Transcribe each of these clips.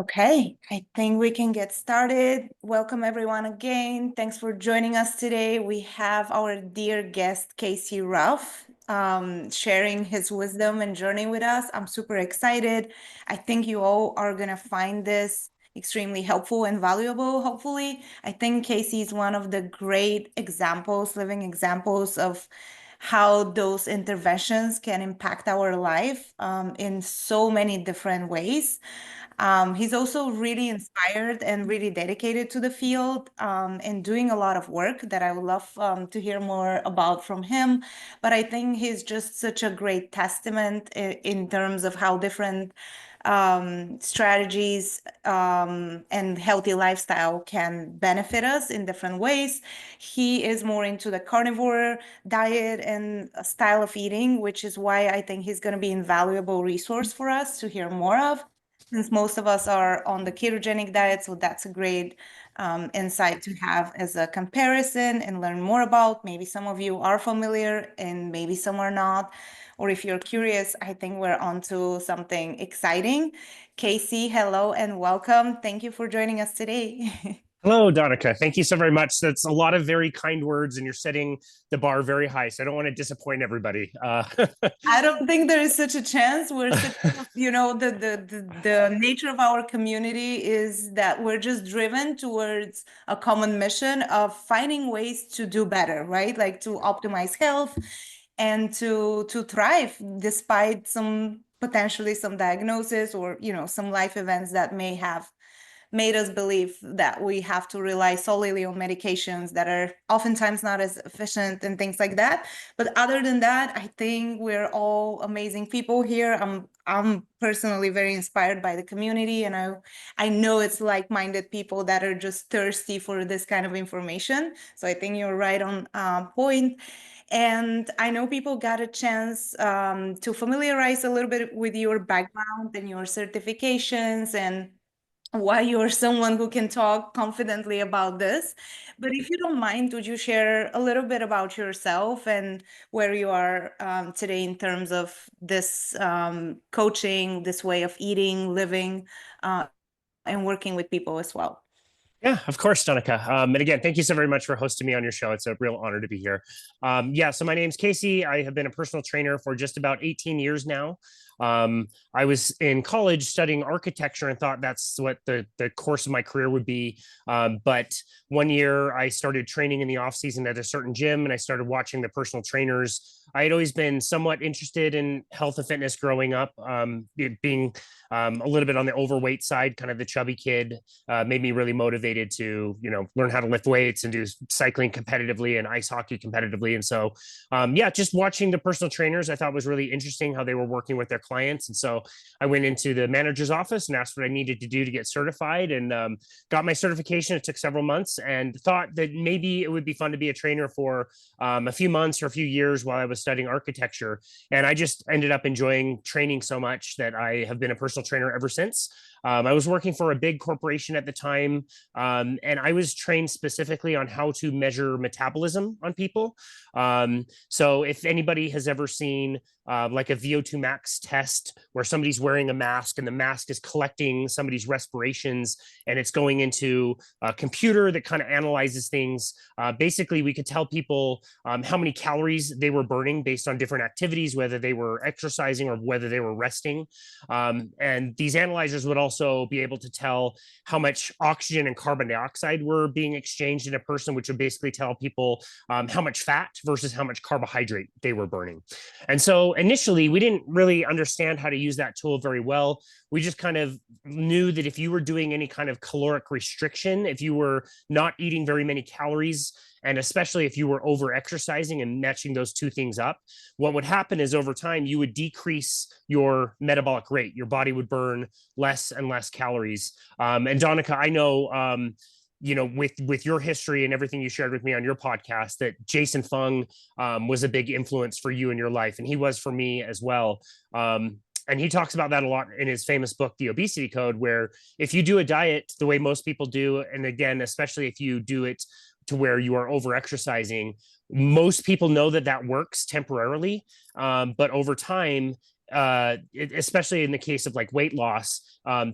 Okay, I think we can get started. Welcome everyone again. Thanks for joining us today. We have our dear guest, Casey Ruff, sharing his wisdom and journey with us. I'm super excited. I think you all are going to find this extremely helpful and valuable, hopefully. I think Casey is one of the great examples, living examples of how those interventions can impact our life in so many different ways. He's also really inspired and really dedicated to the field and doing a lot of work that I would love to hear more about from him. But I think he's just such a great testament in terms of how different strategies and healthy lifestyle can benefit us in different ways. He is more into the carnivore diet and style of eating, which is why I think he's going to be an invaluable resource for us to hear more of, since most of us are on the ketogenic diet. So that's a great insight to have as a comparison and learn more about. Maybe some of you are familiar and maybe some are not. Or if you're curious, I think we're onto something exciting. Casey, hello and welcome. Thank you for joining us today. Hello, Donika. Thank you so very much. That's a lot of very kind words, and you're setting the bar very high. So I don't want to disappoint everybody. I don't think there is such a chance. We're such, the nature of our community is that we're just driven towards a common mission of finding ways to do better, right? Like to optimize health and to thrive despite some potentially some diagnosis or some life events that may have made us believe that we have to rely solely on medications that are oftentimes not as efficient and things like that. But other than that, I think we're all amazing people here. I'm personally very inspired by the community, and I know it's like-minded people that are just thirsty for this kind of information. So I think you're right on point. And I know people got a chance to familiarize a little bit with your background and your certifications and why you're someone who can talk confidently about this. But if you don't mind, would you share a little bit about yourself and where you are today in terms of this coaching, this way of eating, living, and working with people as well? Yeah, of course, Donika. And again, thank you so very much for hosting me on your show. It's a real honor to be here. So my name's Casey. I have been a personal trainer for just about 18 years now. I was in college studying architecture and thought that's what the course of my career would be. But one year I started training in the off season at a certain gym, and I started watching the personal trainers. I had always been somewhat interested in health and fitness growing up, being a little bit on the overweight side, kind of the chubby kid, made me really motivated to, learn how to lift weights and do cycling competitively and ice hockey competitively. And so, just watching the personal trainers, I thought was really interesting how they were working with their clients. And so I went into the manager's office and asked what I needed to do to get certified, and got my certification. It took several months, and thought that maybe it would be fun to be a trainer for a few months or a few years while I was studying architecture. And I just ended up enjoying training so much that I have been a personal trainer ever since. I was working for a big corporation at the time, and I was trained specifically on how to measure metabolism on people. So if anybody has ever seen like a VO2 max test where somebody's wearing a mask and the mask is collecting somebody's respirations and it's going into a computer that kind of analyzes things, basically we could tell people how many calories they were burning based on different activities, whether they were exercising or whether they were resting. And these analyzers would also be able to tell how much oxygen and carbon dioxide were being exchanged in a person, which would basically tell people how much fat versus how much carbohydrate they were burning. And so initially, we didn't really understand how to use that tool very well. We just kind of knew that if you were doing any kind of caloric restriction, if you were not eating very many calories, and especially if you were over exercising and matching those two things up, what would happen is over time, you would decrease your metabolic rate. Your body would burn less and less calories. And Donika, I know, with your history and everything you shared with me on your podcast, that Jason Fung was a big influence for you in your life, and he was for me as well. And he talks about that a lot in his famous book, The Obesity Code, where if you do a diet the way most people do, and again, especially if you do it to where you are over exercising, most people know that that works temporarily, but over time, especially in the case of like weight loss,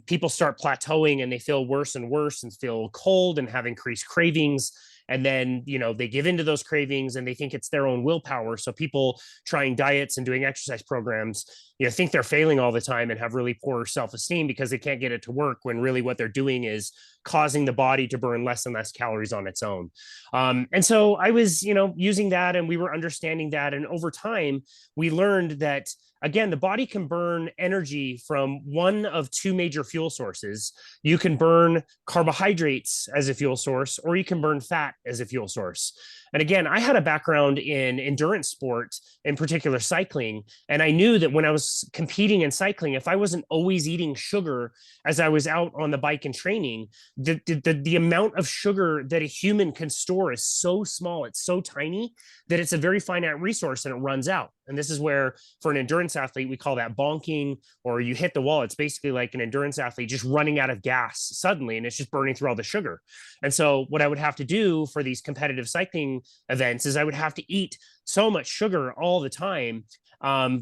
people start plateauing and they feel worse and worse and feel cold and have increased cravings. And then, they give into those cravings and they think it's their own willpower. So people trying diets and doing exercise programs, think they're failing all the time and have really poor self-esteem because they can't get it to work, when really what they're doing is causing the body to burn less and less calories on its own. And so I was, using that, and we were understanding that. And over time, we learned that, again, the body can burn energy from one of two major fuel sources. You can burn carbohydrates as a fuel source, or you can burn fat as a fuel source. And again, I had a background in endurance sport, in particular cycling. And I knew that when I was competing in cycling, if I wasn't always eating sugar as I was out on the bike and training, the amount of sugar that a human can store is so small, it's so tiny, that it's a very finite resource and it runs out. And this is where, for an endurance athlete, we call that bonking, or you hit the wall. It's basically like an endurance athlete just running out of gas suddenly, and it's just burning through all the sugar. And so what I would have to do for these competitive cycling events is I would have to eat so much sugar all the time,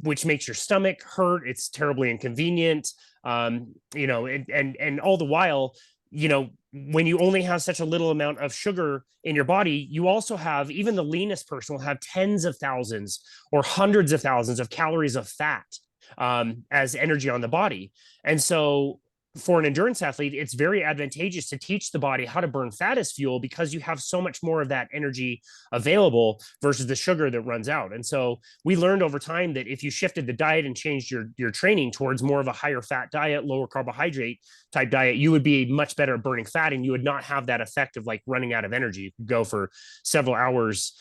which makes your stomach hurt. It's terribly inconvenient. And all the while, when you only have such a little amount of sugar in your body, you also have, even the leanest person will have tens of thousands or hundreds of thousands of calories of fat as energy on the body. And so for an endurance athlete, it's very advantageous to teach the body how to burn fat as fuel, because you have so much more of that energy available versus the sugar that runs out. And so we learned over time that if you shifted the diet and changed your training towards more of a higher fat diet, lower carbohydrate type diet, you would be much better at burning fat, and you would not have that effect of like running out of energy. You could go for several hours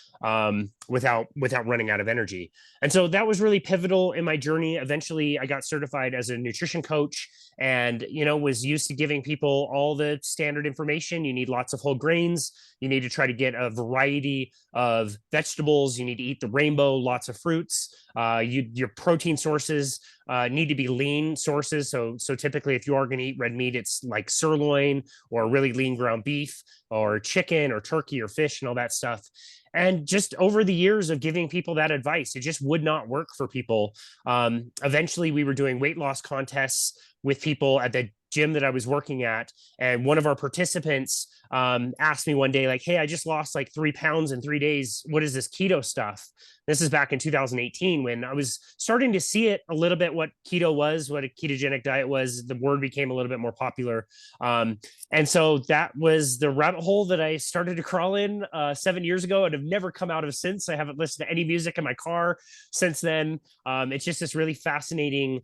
without running out of energy. And so that was really pivotal in my journey. Eventually, I got certified as a nutrition coach, and was used to giving people all the standard information. You need lots of whole grains. You need to try to get a variety of vegetables. You need to eat the rainbow, lots of fruits. Your protein sources need to be lean sources. So typically, if you are going to eat red meat, it's like sirloin or really lean ground beef or chicken or turkey or fish and all that stuff. And just over the years of giving people that advice, it just would not work for people. Eventually, we were doing weight loss contests with people at the gym that I was working at. And one of our participants asked me one day, like, hey, I just lost like 3 pounds in 3 days. What is this keto stuff? This is back in 2018, when I was starting to see it a little bit, what keto was, what a ketogenic diet was. The word became a little bit more popular. And so that was the rabbit hole that I started to crawl in 7 years ago, and have never come out of since. I haven't listened to any music in my car since then. It's just this really fascinating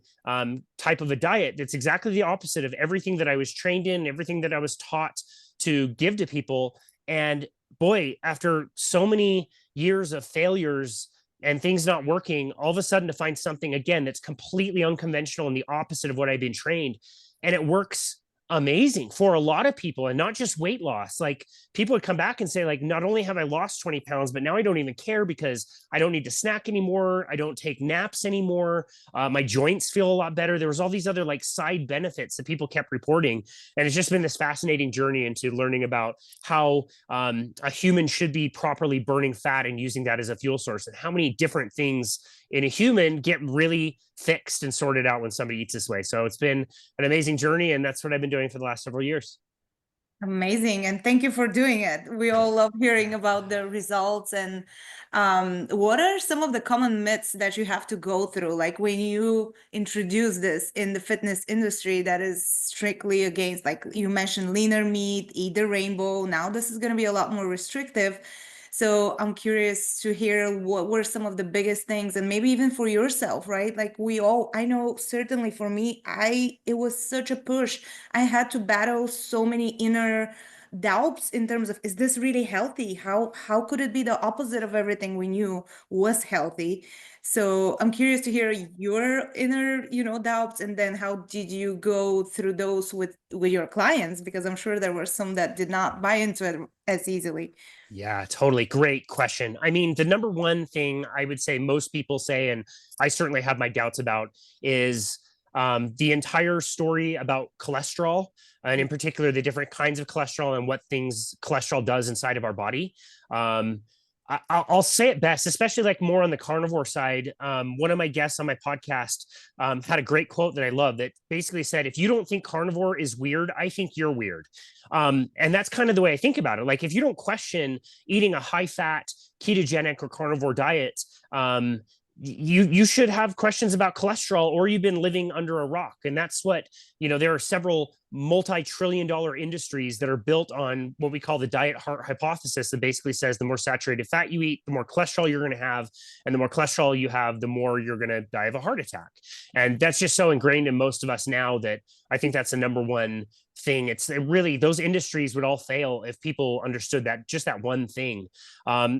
type of a diet that's exactly the opposite of everything that I was trained in, everything that I was taught to give to people. And boy, after so many years of failures and things not working, all of a sudden to find something again that's completely unconventional and the opposite of what I've been trained, and it works amazing for a lot of people, and not just weight loss. Like, people would come back and say, like, not only have I lost 20 pounds, but now I don't even care because I don't need to snack anymore. I don't take naps anymore. My joints feel a lot better. There was all these other like side benefits that people kept reporting. And it's just been this fascinating journey into learning about how a human should be properly burning fat and using that as a fuel source, and how many different things in a human get really fixed and sorted out when somebody eats this way. So it's been an amazing journey, and that's what I've been doing for the last several years. Amazing. And thank you for doing it. We all love hearing about the results. And what are some of the common myths that you have to go through? Like when you introduce this in the fitness industry that is strictly against, like you mentioned, leaner meat, eat the rainbow. Now this is going to be a lot more restrictive. So I'm curious to hear what were some of the biggest things, and maybe even for yourself, right? Like I know certainly for me, it was such a push. I had to battle so many inner doubts in terms of, is this really healthy? How could it be the opposite of everything we knew was healthy? So I'm curious to hear your inner, doubts, and then how did you go through those with your clients? Because I'm sure there were some that did not buy into it as easily. Yeah, totally. Great question. I mean, the number one thing I would say most people say, and I certainly have my doubts about, is the entire story about cholesterol, and in particular, the different kinds of cholesterol and what things cholesterol does inside of our body. I'll say it best, especially like more on the carnivore side. One of my guests on my podcast had a great quote that I love that basically said, if you don't think carnivore is weird, I think you're weird. And that's kind of the way I think about it. Like, if you don't question eating a high fat, ketogenic, or carnivore diet, you should have questions about cholesterol, or you've been living under a rock. And that's what, there are several multi-trillion-dollar industries that are built on what we call the diet heart hypothesis, that basically says the more saturated fat you eat, the more cholesterol you're going to have, and the more cholesterol you have, the more you're going to die of a heart attack. And that's just so ingrained in most of us now that I think that's the number one thing. It really, those industries would all fail if people understood that, just that one thing.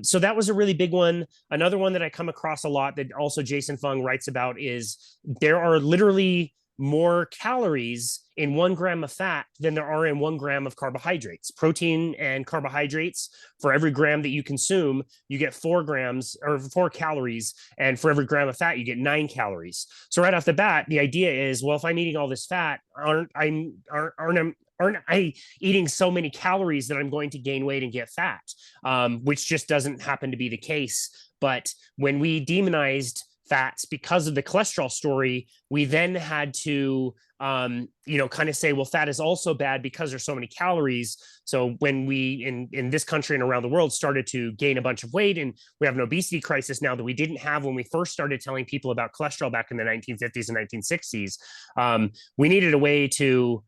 So that was a really big one. Another one that I come across a lot that also Jason Fung writes about is there are literally more calories in 1 gram of fat than there are in 1 gram of carbohydrates. Protein and carbohydrates, for every gram that you consume, you get 4 grams or 4 calories. And for every gram of fat, you get 9 calories. So right off the bat, the idea is, well, if I'm eating all this fat, aren't I eating so many calories that I'm going to gain weight and get fat? Which just doesn't happen to be the case. But when we demonized fats because of the cholesterol story, we then had to kind of say, well, fat is also bad because there's so many calories. So when we in this country and around the world started to gain a bunch of weight, and we have an obesity crisis now that we didn't have when we first started telling people about cholesterol back in the 1950s and 1960s, we needed a way to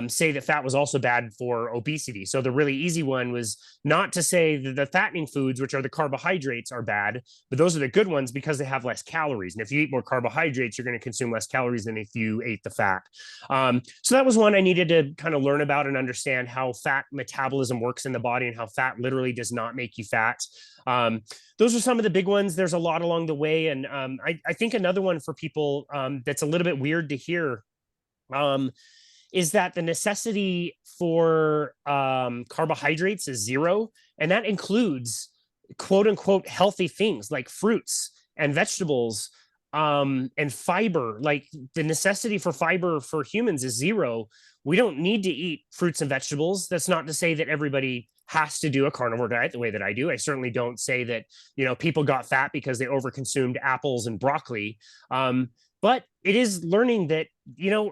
say that fat was also bad for obesity. So the really easy one was not to say that the fattening foods, which are the carbohydrates, are bad, but those are the good ones because they have less calories. And if you eat more carbohydrates, you're going to consume less calories than if you ate the fat. So that was one I needed to kind of learn about and understand how fat metabolism works in the body and how fat literally does not make you fat. Those are some of the big ones. There's a lot along the way. And I think another one for people that's a little bit weird to hear is that the necessity for carbohydrates is 0. And that includes quote unquote healthy things like fruits and vegetables and fiber. Like, the necessity for fiber for humans is 0. We don't need to eat fruits and vegetables. That's not to say that everybody has to do a carnivore diet the way that I do. I certainly don't say that, people got fat because they overconsumed apples and broccoli. But it is learning that,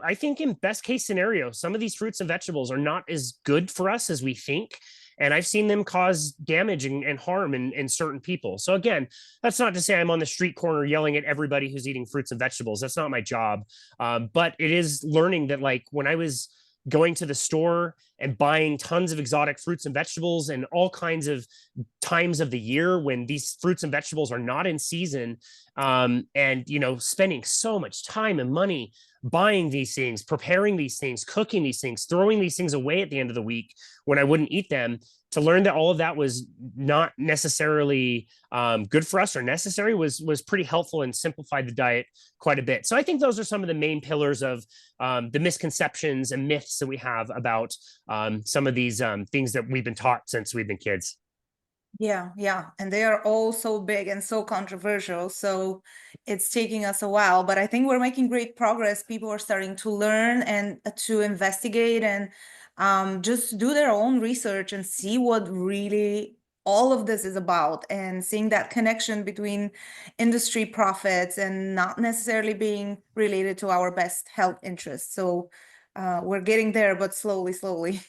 I think in best case scenario, some of these fruits and vegetables are not as good for us as we think. And I've seen them cause damage and harm in certain people. So again, that's not to say I'm on the street corner yelling at everybody who's eating fruits and vegetables. That's not my job. But it is learning that, like, when I was going to the store and buying tons of exotic fruits and vegetables and all kinds of times of the year when these fruits and vegetables are not in season, and spending so much time and money buying these things, preparing these things, cooking these things, throwing these things away at the end of the week when I wouldn't eat them, to learn that all of that was not necessarily good for us or necessary was pretty helpful and simplified the diet quite a bit. So I think those are some of the main pillars of the misconceptions and myths that we have about some of these things that we've been taught since we've been kids. Yeah. And they are all so big and so controversial. So it's taking us a while, but I think we're making great progress. People are starting to learn and to investigate and just do their own research and see what really all of this is about, and seeing that connection between industry profits and not necessarily being related to our best health interests. So we're getting there, but slowly.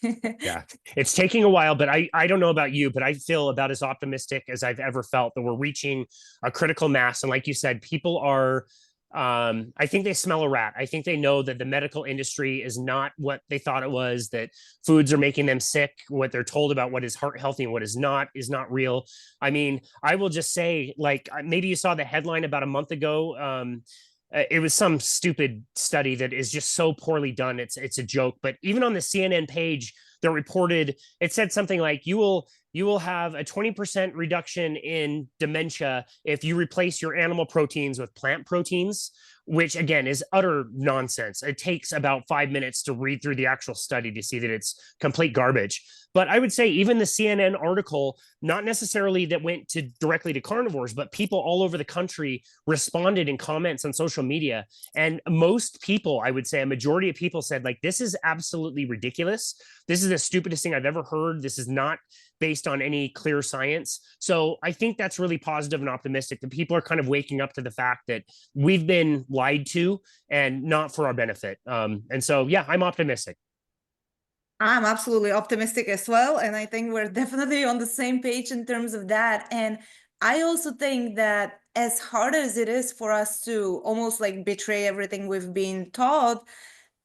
Yeah, it's taking a while, but I don't know about you, but I feel about as optimistic as I've ever felt that we're reaching a critical mass. And like you said, people are, I think they smell a rat. I think they know that the medical industry is not what they thought it was, that foods are making them sick. What they're told about what is heart healthy and what is not real. I mean, I will just say, like, maybe you saw the headline about a month ago. It was some stupid study that is just so poorly done. It's a joke. But even on the CNN page, that reported, it said something like, you will have a 20% reduction in dementia if you replace your animal proteins with plant proteins, which again is utter nonsense. It takes about 5 minutes to read through the actual study to see that it's complete garbage. But I would say even the CNN article, not necessarily that went directly to carnivores, but people all over the country responded in comments on social media. And most people, I would say a majority of people said, like, this is absolutely ridiculous. This is the stupidest thing I've ever heard. This is not based on any clear science. So I think that's really positive and optimistic that people are kind of waking up to the fact that we've been lied to and not for our benefit. And so, yeah, I'm optimistic. I'm absolutely optimistic as well. And I think we're definitely on the same page in terms of that. And I also think that as hard as it is for us to almost like betray everything we've been taught,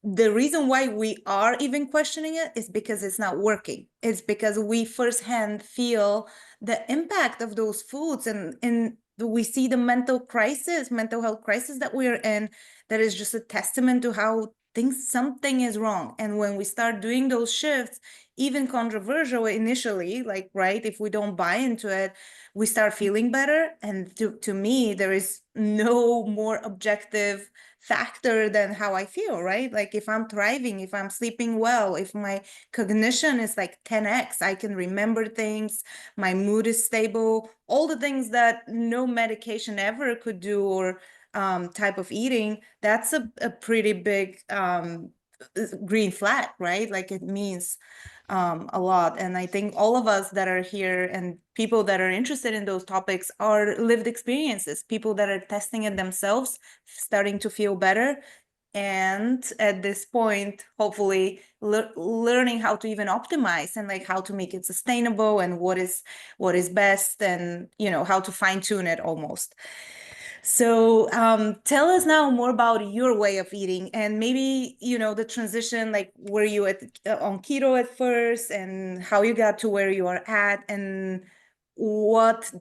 the reason why we are even questioning it is because it's not working. It's because we firsthand feel the impact of those foods, and we see the mental health crisis that we're in. That is just a testament to how something is wrong. And when we start doing those shifts, even controversial initially, like, right, if we don't buy into it, we start feeling better. And to me, there is no more objective factor than how I feel, right? Like if I'm thriving, if I'm sleeping well, if my cognition is like 10x, I can remember things, my mood is stable, all the things that no medication ever could do, or type of eating, that's a pretty big green flag, right? Like it means a lot. And I think all of us that are here and people that are interested in those topics are lived experiences, people that are testing it themselves, starting to feel better. And at this point, hopefully learning how to even optimize and like how to make it sustainable and what is best, and how to fine tune it almost. So tell us now more about your way of eating, and maybe, the transition, like were you on keto at first and how you got to where you are at, and what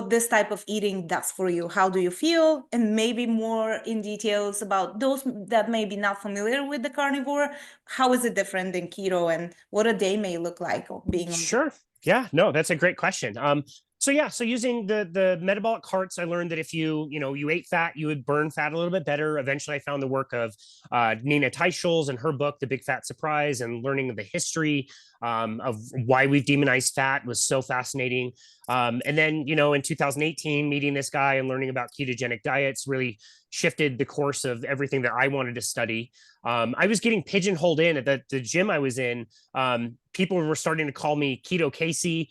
this type of eating does for you. How do you feel? And maybe more in details about those that may be not familiar with the carnivore. How is it different than keto, and what a day may look like of being on keto? Sure. Yeah, no, that's a great question. So yeah, so using the metabolic carts, I learned that if you ate fat, you would burn fat a little bit better. Eventually, I found the work of Nina Teicholz and her book, The Big Fat Surprise, and learning of the history of why we've demonized fat was so fascinating. And then, in 2018, meeting this guy and learning about ketogenic diets really shifted the course of everything that I wanted to study. I was getting pigeonholed in at the gym I was in. People were starting to call me Keto Casey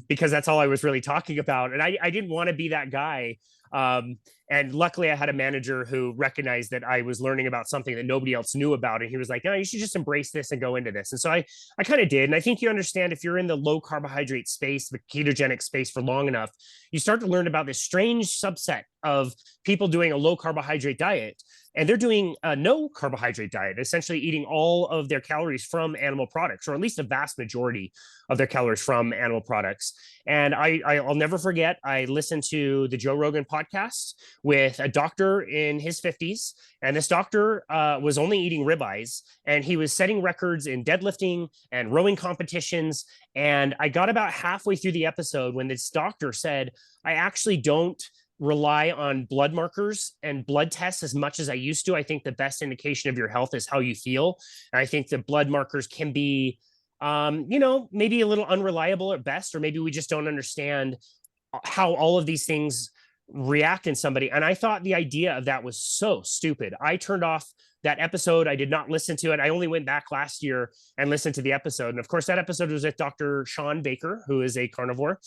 because that's all I was really talking about. And I didn't want to be that guy. And luckily I had a manager who recognized that I was learning about something that nobody else knew about. And he was like, no, you should just embrace this and go into this. And so I kind of did. And I think you understand, if you're in the low carbohydrate space, the ketogenic space for long enough, you start to learn about this strange subset of people doing a low carbohydrate diet. And they're doing a no carbohydrate diet, essentially eating all of their calories from animal products, or at least a vast majority of their calories from animal products. And I'll never forget, I listened to the Joe Rogan podcast with a doctor in his 50s. And this doctor was only eating ribeyes, and he was setting records in deadlifting and rowing competitions. And I got about halfway through the episode when this doctor said, I actually don't rely on blood markers and blood tests as much as I used to. I think the best indication of your health is how you feel. And I think the blood markers can be, maybe a little unreliable at best, or maybe we just don't understand how all of these things react in somebody. And I thought the idea of that was so stupid. I turned off that episode. I did not listen to it. I only went back last year and listened to the episode. And of course, that episode was with Dr. Sean Baker, who is a carnivore.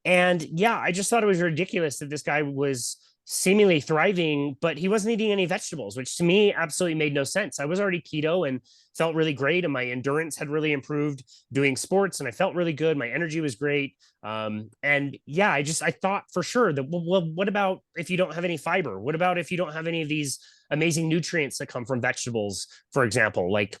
And yeah, I just thought it was ridiculous that this guy was seemingly thriving, but he wasn't eating any vegetables, which to me absolutely made no sense. I was already keto and felt really great, and my endurance had really improved doing sports, and I felt really good. My energy was great. And yeah, I thought for sure that, well, what about if you don't have any fiber? What about if you don't have any of these amazing nutrients that come from vegetables, for example? Like,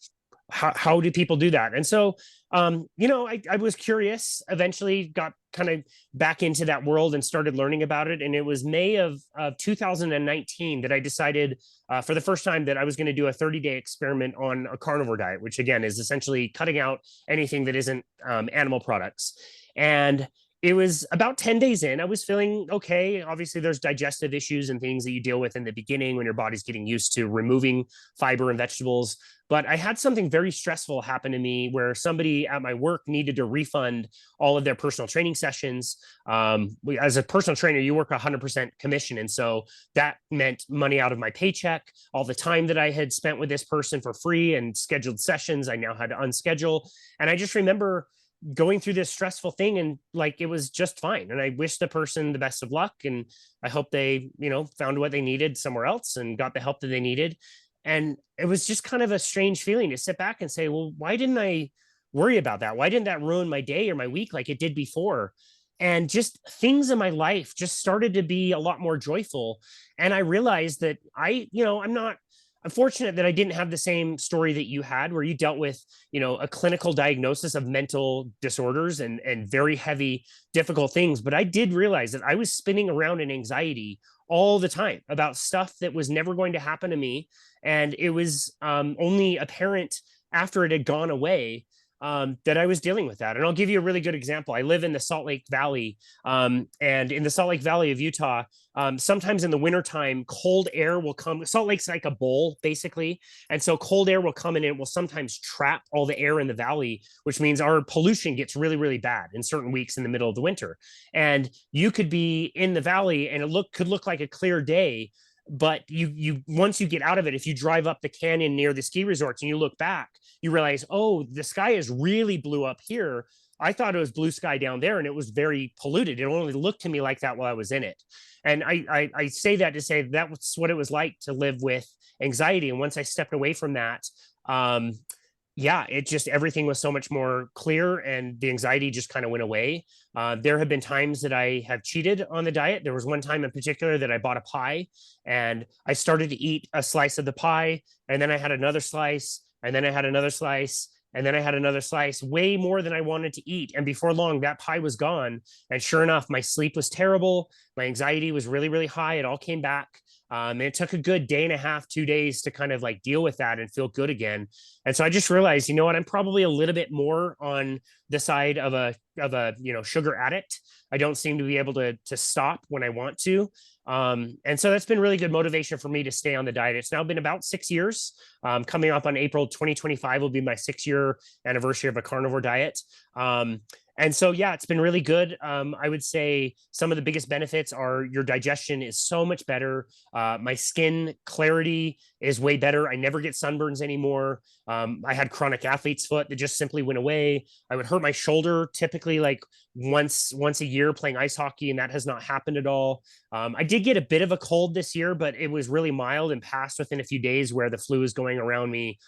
how do people do that? And so, I was curious, eventually got kind of back into that world and started learning about it. And it was May of 2019 that I decided for the first time that I was going to do a 30-day experiment on a carnivore diet, which again is essentially cutting out anything that isn't animal products. And it was about 10 days in. I was feeling okay. Obviously, there's digestive issues and things that you deal with in the beginning when your body's getting used to removing fiber and vegetables. But I had something very stressful happen to me where somebody at my work needed to refund all of their personal training sessions. As a personal trainer, you work 100% commission. And so that meant money out of my paycheck. All the time that I had spent with this person for free and scheduled sessions, I now had to unschedule. And I just remember going through this stressful thing, and like it was just fine. And I wish the person the best of luck, and I hope they, found what they needed somewhere else and got the help that they needed. And it was just kind of a strange feeling to sit back and say, well, why didn't I worry about that? Why didn't that ruin my day or my week like it did before? And just things in my life just started to be a lot more joyful. And I realized that I'm fortunate that I didn't have the same story that you had, where you dealt with, a clinical diagnosis of mental disorders and very heavy, difficult things. But I did realize that I was spinning around in anxiety all the time about stuff that was never going to happen to me. And it was only apparent after it had gone away that I was dealing with that. And I'll give you a really good example. I live in the Salt Lake Valley, and in the Salt Lake Valley of Utah, sometimes in the wintertime, cold air will come. Salt Lake's like a bowl, basically. And so cold air will come in and it will sometimes trap all the air in the valley, which means our pollution gets really, really bad in certain weeks in the middle of the winter. And you could be in the valley and could look like a clear day, but you once you get out of it, if you drive up the canyon near the ski resorts and you look back, you realize, oh, the sky is really blue up here. I thought it was blue sky down there, and it was very polluted. It only looked to me like that while I was in it. And I say that to say that was what it was like to live with anxiety. And once I stepped away from that, yeah, it just, everything was so much more clear, and the anxiety just kind of went away. There have been times that I have cheated on the diet. There was one time in particular that I bought a pie and I started to eat a slice of the pie, and then I had another slice, and then I had another slice, and then I had another slice, way more than I wanted to eat. And before long, that pie was gone. And sure enough, my sleep was terrible. My anxiety was really, really high. It all came back. And it took a good day and a half, 2 days to kind of like deal with that and feel good again. And so I just realized, you know what, I'm probably a little bit more on the side of a sugar addict. I don't seem to be able to stop when I want to. And so that's been really good motivation for me to stay on the diet. It's now been about 6 years. Coming up on April 2025 will be my 6-year anniversary of a carnivore diet. And so, yeah, it's been really good. I would say some of the biggest benefits are your digestion is so much better. My skin clarity is way better. I never get sunburns anymore. I had chronic athlete's foot that just simply went away. I would hurt my shoulder typically like once a year playing ice hockey, and that has not happened at all. I did get a bit of a cold this year, but it was really mild and passed within a few days, where the flu is going around me,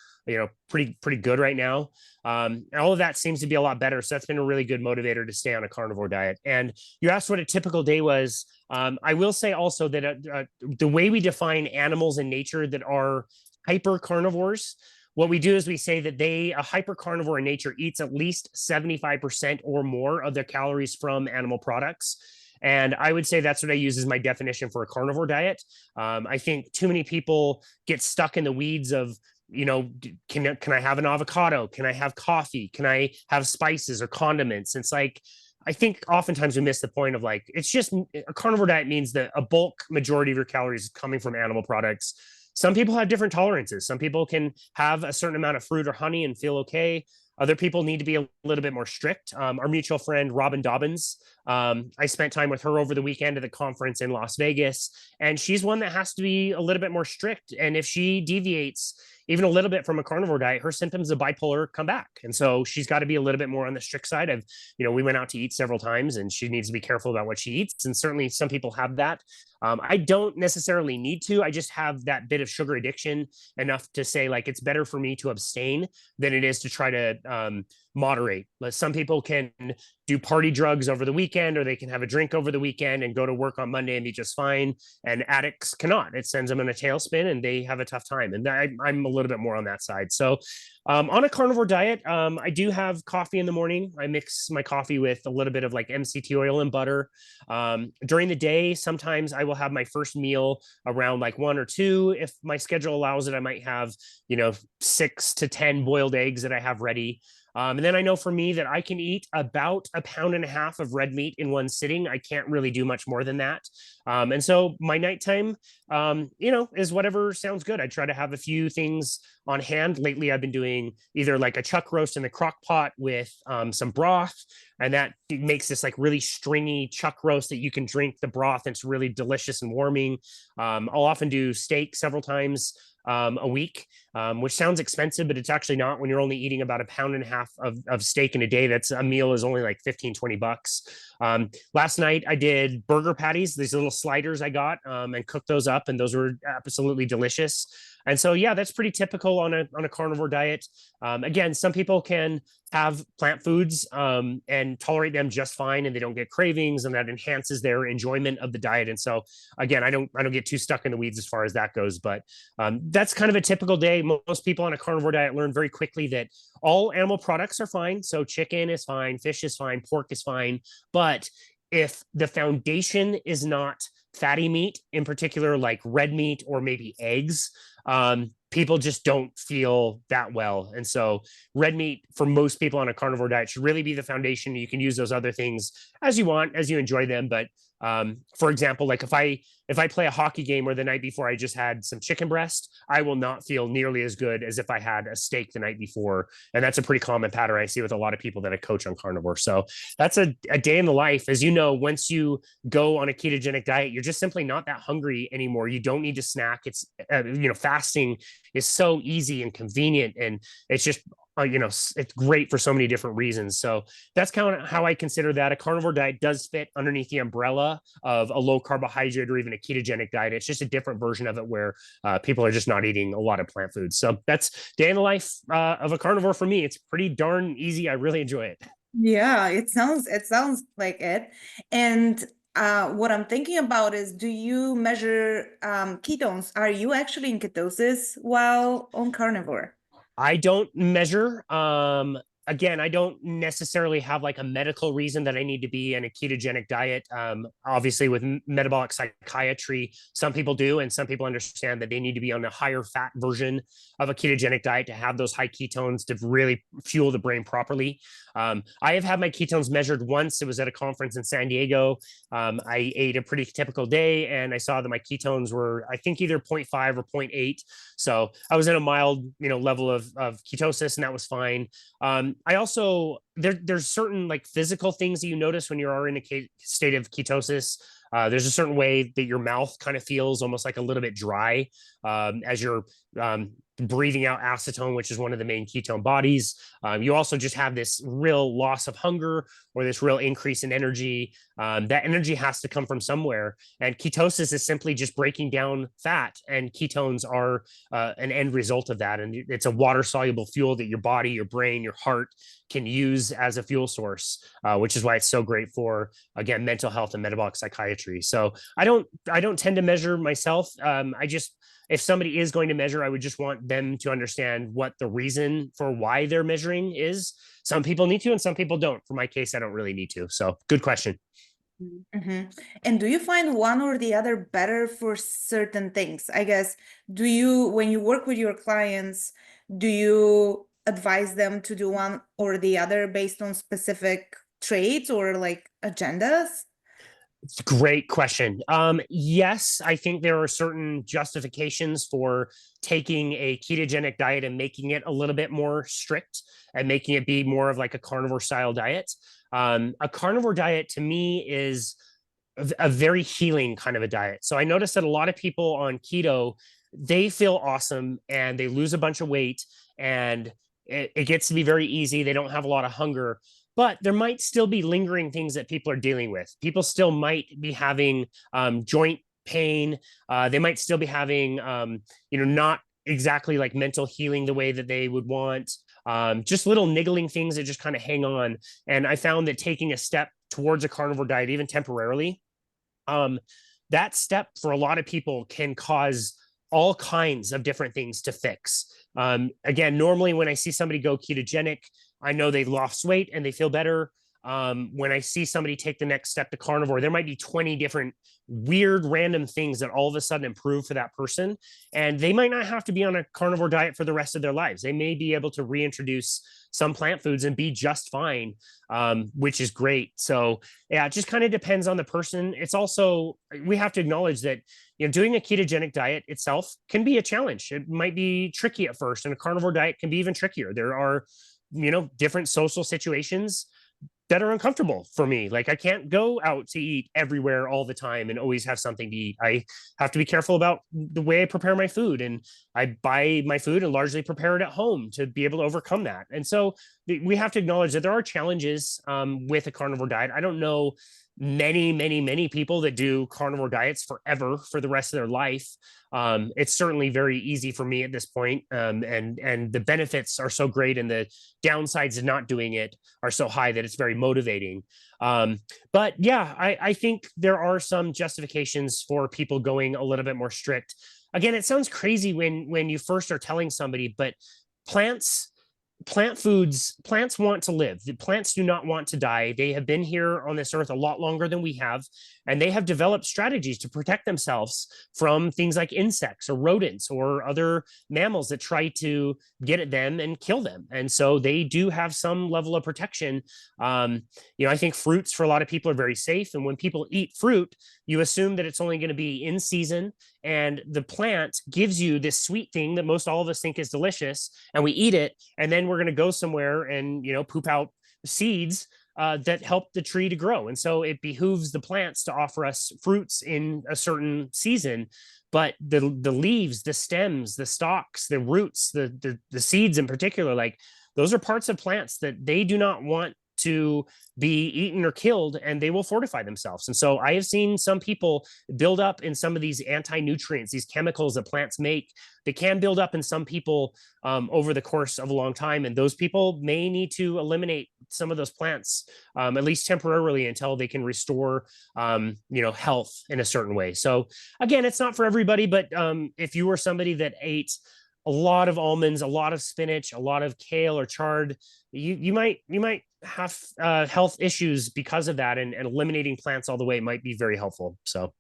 pretty good right now. All of that seems to be a lot better. So that's been a really good motivator to stay on a carnivore diet. And you asked what a typical day was. I will say also that the way we define animals in nature that are hyper carnivores, what we do is we say that a hyper carnivore in nature eats at least 75% or more of their calories from animal products. And I would say that's what I use as my definition for a carnivore diet. I think too many people get stuck in the weeds of, can I have an avocado? Can I have coffee? Can I have spices or condiments? It's like, I think oftentimes we miss the point of like, it's just a carnivore diet means that a bulk majority of your calories is coming from animal products. Some people have different tolerances. Some people can have a certain amount of fruit or honey and feel okay. Other people need to be a little bit more strict. Our mutual friend, Robin Dobbins, I spent time with her over the weekend at the conference in Las Vegas, and she's one that has to be a little bit more strict. And if she deviates even a little bit from a carnivore diet, her symptoms of bipolar come back. And so she's got to be a little bit more on the strict side of, we went out to eat several times and she needs to be careful about what she eats. And certainly some people have that. I don't necessarily need to. I just have that bit of sugar addiction enough to say like, it's better for me to abstain than it is to try to moderate. Some people can do party drugs over the weekend, or they can have a drink over the weekend and go to work on Monday and be just fine. And addicts cannot. It sends them in a tailspin and they have a tough time. And I'm a little bit more on that side. So on a carnivore diet, I do have coffee in the morning. I mix my coffee with a little bit of like MCT oil and butter. During the day, sometimes I will have my first meal around like 1 or 2. If my schedule allows it, I might have, 6 to 10 boiled eggs that I have ready. And then I know for me that I can eat about 1.5 pounds of red meat in one sitting. I can't really do much more than that. And so my nighttime, is whatever sounds good. I try to have a few things on hand. Lately, I've been doing either like a chuck roast in the crock pot with some broth, and that makes this like really stringy chuck roast that you can drink the broth. It's really delicious and warming. I'll often do steak several times a week. which sounds expensive, but it's actually not when you're only eating about 1.5 pounds of steak in a day. That's a meal is only like 15-20 bucks. Last night I did burger patties, these little sliders I got, and cooked those up, and those were absolutely delicious. And so, yeah, that's pretty typical on a carnivore diet. Again, some people can have plant foods and tolerate them just fine, and they don't get cravings, and that enhances their enjoyment of the diet. And so, again, I don't get too stuck in the weeds as far as that goes, but that's kind of a typical day. Most people on a carnivore diet learn very quickly that all animal products are fine. So chicken is fine, fish is fine, pork is fine, but if the foundation is not fatty meat, in particular like red meat or maybe eggs, people just don't feel that well. And so red meat for most people on a carnivore diet should really be the foundation. You can use those other things as you want, as you enjoy them. But for example, like if I play a hockey game where the night before I just had some chicken breast, I will not feel nearly as good as if I had a steak the night before. And that's a pretty common pattern I see with a lot of people that I coach on carnivore. So that's a day in the life. As you know, once you go on a ketogenic diet, you're just simply not that hungry anymore. You don't need to snack. It's, fasting is so easy and convenient, and it's just it's great for so many different reasons. So that's kind of how I consider that. A carnivore diet does fit underneath the umbrella of a low carbohydrate or even a ketogenic diet. It's just a different version of it where people are just not eating a lot of plant foods. So that's day in the life of a carnivore for me. It's pretty darn easy. I really enjoy it. Yeah, it sounds like it. And what I'm thinking about is, do you measure ketones? Are you actually in ketosis while on carnivore? I don't measure. Again, I don't necessarily have like a medical reason that I need to be in a ketogenic diet. Obviously, with metabolic psychiatry, some people do, and some people understand that they need to be on a higher fat version of a ketogenic diet to have those high ketones to really fuel the brain properly. I have had my ketones measured once. It was at a conference in San Diego. I ate a pretty typical day, and I saw that my ketones were, I think, either 0.5 or 0.8. So I was in a mild, level of ketosis, and that was fine. I also there's certain like physical things that you notice when you are in a state of ketosis. There's a certain way that your mouth kind of feels almost like a little bit dry as you're breathing out acetone, which is one of the main ketone bodies. You also just have this real loss of hunger or this real increase in energy. That energy has to come from somewhere. And ketosis is simply just breaking down fat, and ketones are an end result of that. And it's a water soluble fuel that your body, your brain, your heart can use as a fuel source, which is why it's so great for, again, mental health and metabolic psychiatry. So I don't tend to measure myself. If somebody is going to measure, I would just want them to understand what the reason for why they're measuring is. Some people need to, and some people don't. For my case, I don't really need to. So good question. Mm-hmm. And do you find one or the other better for certain things? I guess, when you work with your clients, do you advise them to do one or the other based on specific traits or like agendas? It's a great question. Yes, I think there are certain justifications for taking a ketogenic diet and making it a little bit more strict and making it be more of like a carnivore style diet. A carnivore diet to me is a very healing kind of a diet. So I noticed that a lot of people on keto, they feel awesome and they lose a bunch of weight, and it gets to be very easy. They don't have a lot of hunger, but there might still be lingering things that people are dealing with. People still might be having joint pain. They might still be having, not exactly like mental healing the way that they would want. Just little niggling things that just kind of hang on. And I found that taking a step towards a carnivore diet, even temporarily, that step for a lot of people can cause all kinds of different things to fix. Again, normally when I see somebody go ketogenic, I know they lost weight and they feel better. When I see somebody take the next step to carnivore, there might be 20 different weird random things that all of a sudden improve for that person. And they might not have to be on a carnivore diet for the rest of their lives. They may be able to reintroduce some plant foods and be just fine, which is great. So yeah, it just kind of depends on the person. It's also, we have to acknowledge that, doing a ketogenic diet itself can be a challenge. It might be tricky at first, and a carnivore diet can be even trickier. There are, different social situations that are uncomfortable for me. Like I can't go out to eat everywhere all the time and always have something to eat. I have to be careful about the way I prepare my food, and I buy my food and largely prepare it at home to be able to overcome that. And so we have to acknowledge that there are challenges with a carnivore diet. I don't know many people that do carnivore diets forever for the rest of their life. It's certainly very easy for me at this point, and the benefits are so great, and the downsides of not doing it are so high that it's very motivating. But yeah, I think there are some justifications for people going a little bit more strict. Again, it sounds crazy when you first are telling somebody, but plants plants want to live. The plants do not want to die. They have been here on this earth a lot longer than we have, and they have developed strategies to protect themselves from things like insects or rodents or other mammals that try to get at them and kill them. And so they do have some level of protection. I think fruits for a lot of people are very safe, and when people eat fruit, you assume that it's only going to be in season, and the plant gives you this sweet thing that most all of us think is delicious, and we eat it, and then we're going to go somewhere and poop out seeds that help the tree to grow. And so it behooves the plants to offer us fruits in a certain season. But the leaves, the stems, the stalks, the roots, the seeds in particular, like those are parts of plants that they do not want to be eaten or killed, and they will fortify themselves. And so I have seen some people build up in some of these anti-nutrients, these chemicals that plants make. They can build up in some people over the course of a long time, and those people may need to eliminate some of those plants, at least temporarily, until they can restore health in a certain way. So again, it's not for everybody, but if you were somebody that ate a lot of almonds, a lot of spinach, a lot of kale or chard, you might have health issues because of that, and eliminating plants all the way might be very helpful. So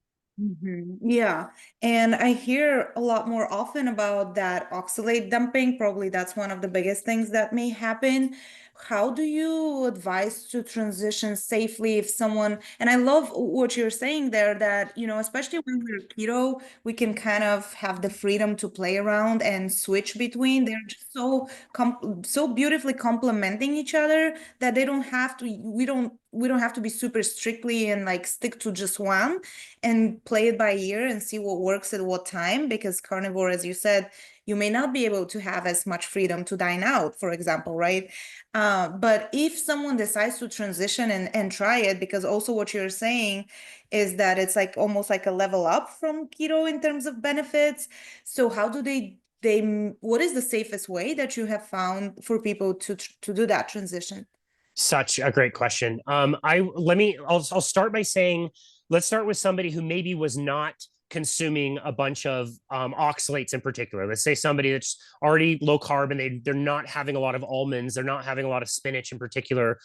yeah, and I hear a lot more often about that oxalate dumping. Probably that's one of the biggest things that may happen. How do you advise to transition safely if someone, and I love what you're saying there, that, especially when we're keto, we can kind of have the freedom to play around and switch between. They're just so beautifully complementing each other that they don't have to, we don't have to be super strictly and like stick to just one, and play it by ear and see what works at what time, because carnivore, as you said, you may not be able to have as much freedom to dine out, for example, right? But if someone decides to transition and try it, because also what you're saying is that it's like almost like a level up from keto in terms of benefits. So how do what is the safest way that you have found for people to do that transition? such a great question. I'll start by saying, let's start with somebody who maybe was not consuming a bunch of oxalates in particular. Let's say somebody that's already low carb, and they're not having a lot of almonds, they're not having a lot of spinach in particular.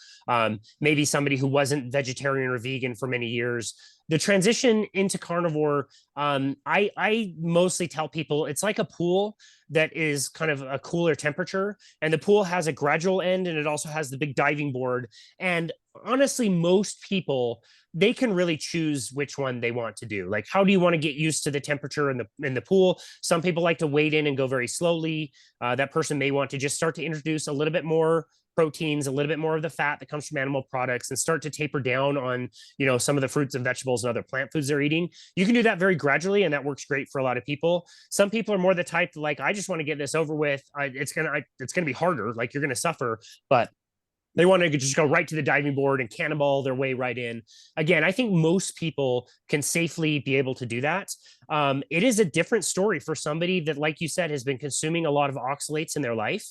Maybe somebody who wasn't vegetarian or vegan for many years. The transition into carnivore, I mostly tell people it's like a pool that is kind of a cooler temperature, and the pool has a gradual end, and it also has the big diving board. And honestly, most people, they can really choose which one they want to do. Like, how do you want to get used to the temperature in the pool? Some people like to wade in and go very slowly. That person may want to just start to introduce a little bit more proteins, a little bit more of the fat that comes from animal products, and start to taper down on some of the fruits and vegetables and other plant foods they're eating. You can do that very gradually, and that works great for a lot of people. Some people are more the type to, like, I just want to get this over with. It's gonna be harder, like you're gonna suffer, but they want to just go right to the diving board and cannonball their way right in. Again, I think most people can safely be able to do that. It is a different story for somebody that, like you said, has been consuming a lot of oxalates in their life.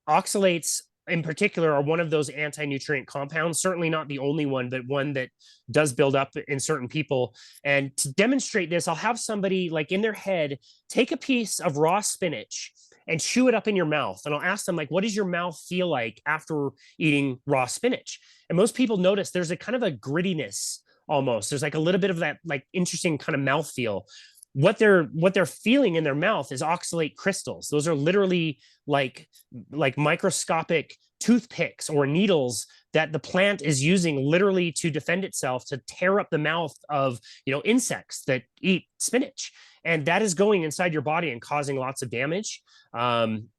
Oxalates in particular are one of those anti-nutrient compounds, certainly not the only one, but one that does build up in certain people. And to demonstrate this, I'll have somebody, like, in their head, take a piece of raw spinach and chew it up in your mouth. And I'll ask them, like, what does your mouth feel like after eating raw spinach? And most people notice there's a kind of a grittiness almost. There's like a little bit of that, like, interesting kind of mouth feel. What they're feeling in their mouth is oxalate crystals. Those are literally like microscopic toothpicks or needles that the plant is using literally to defend itself, to tear up the mouth of insects that eat spinach. And that is going inside your body and causing lots of damage. And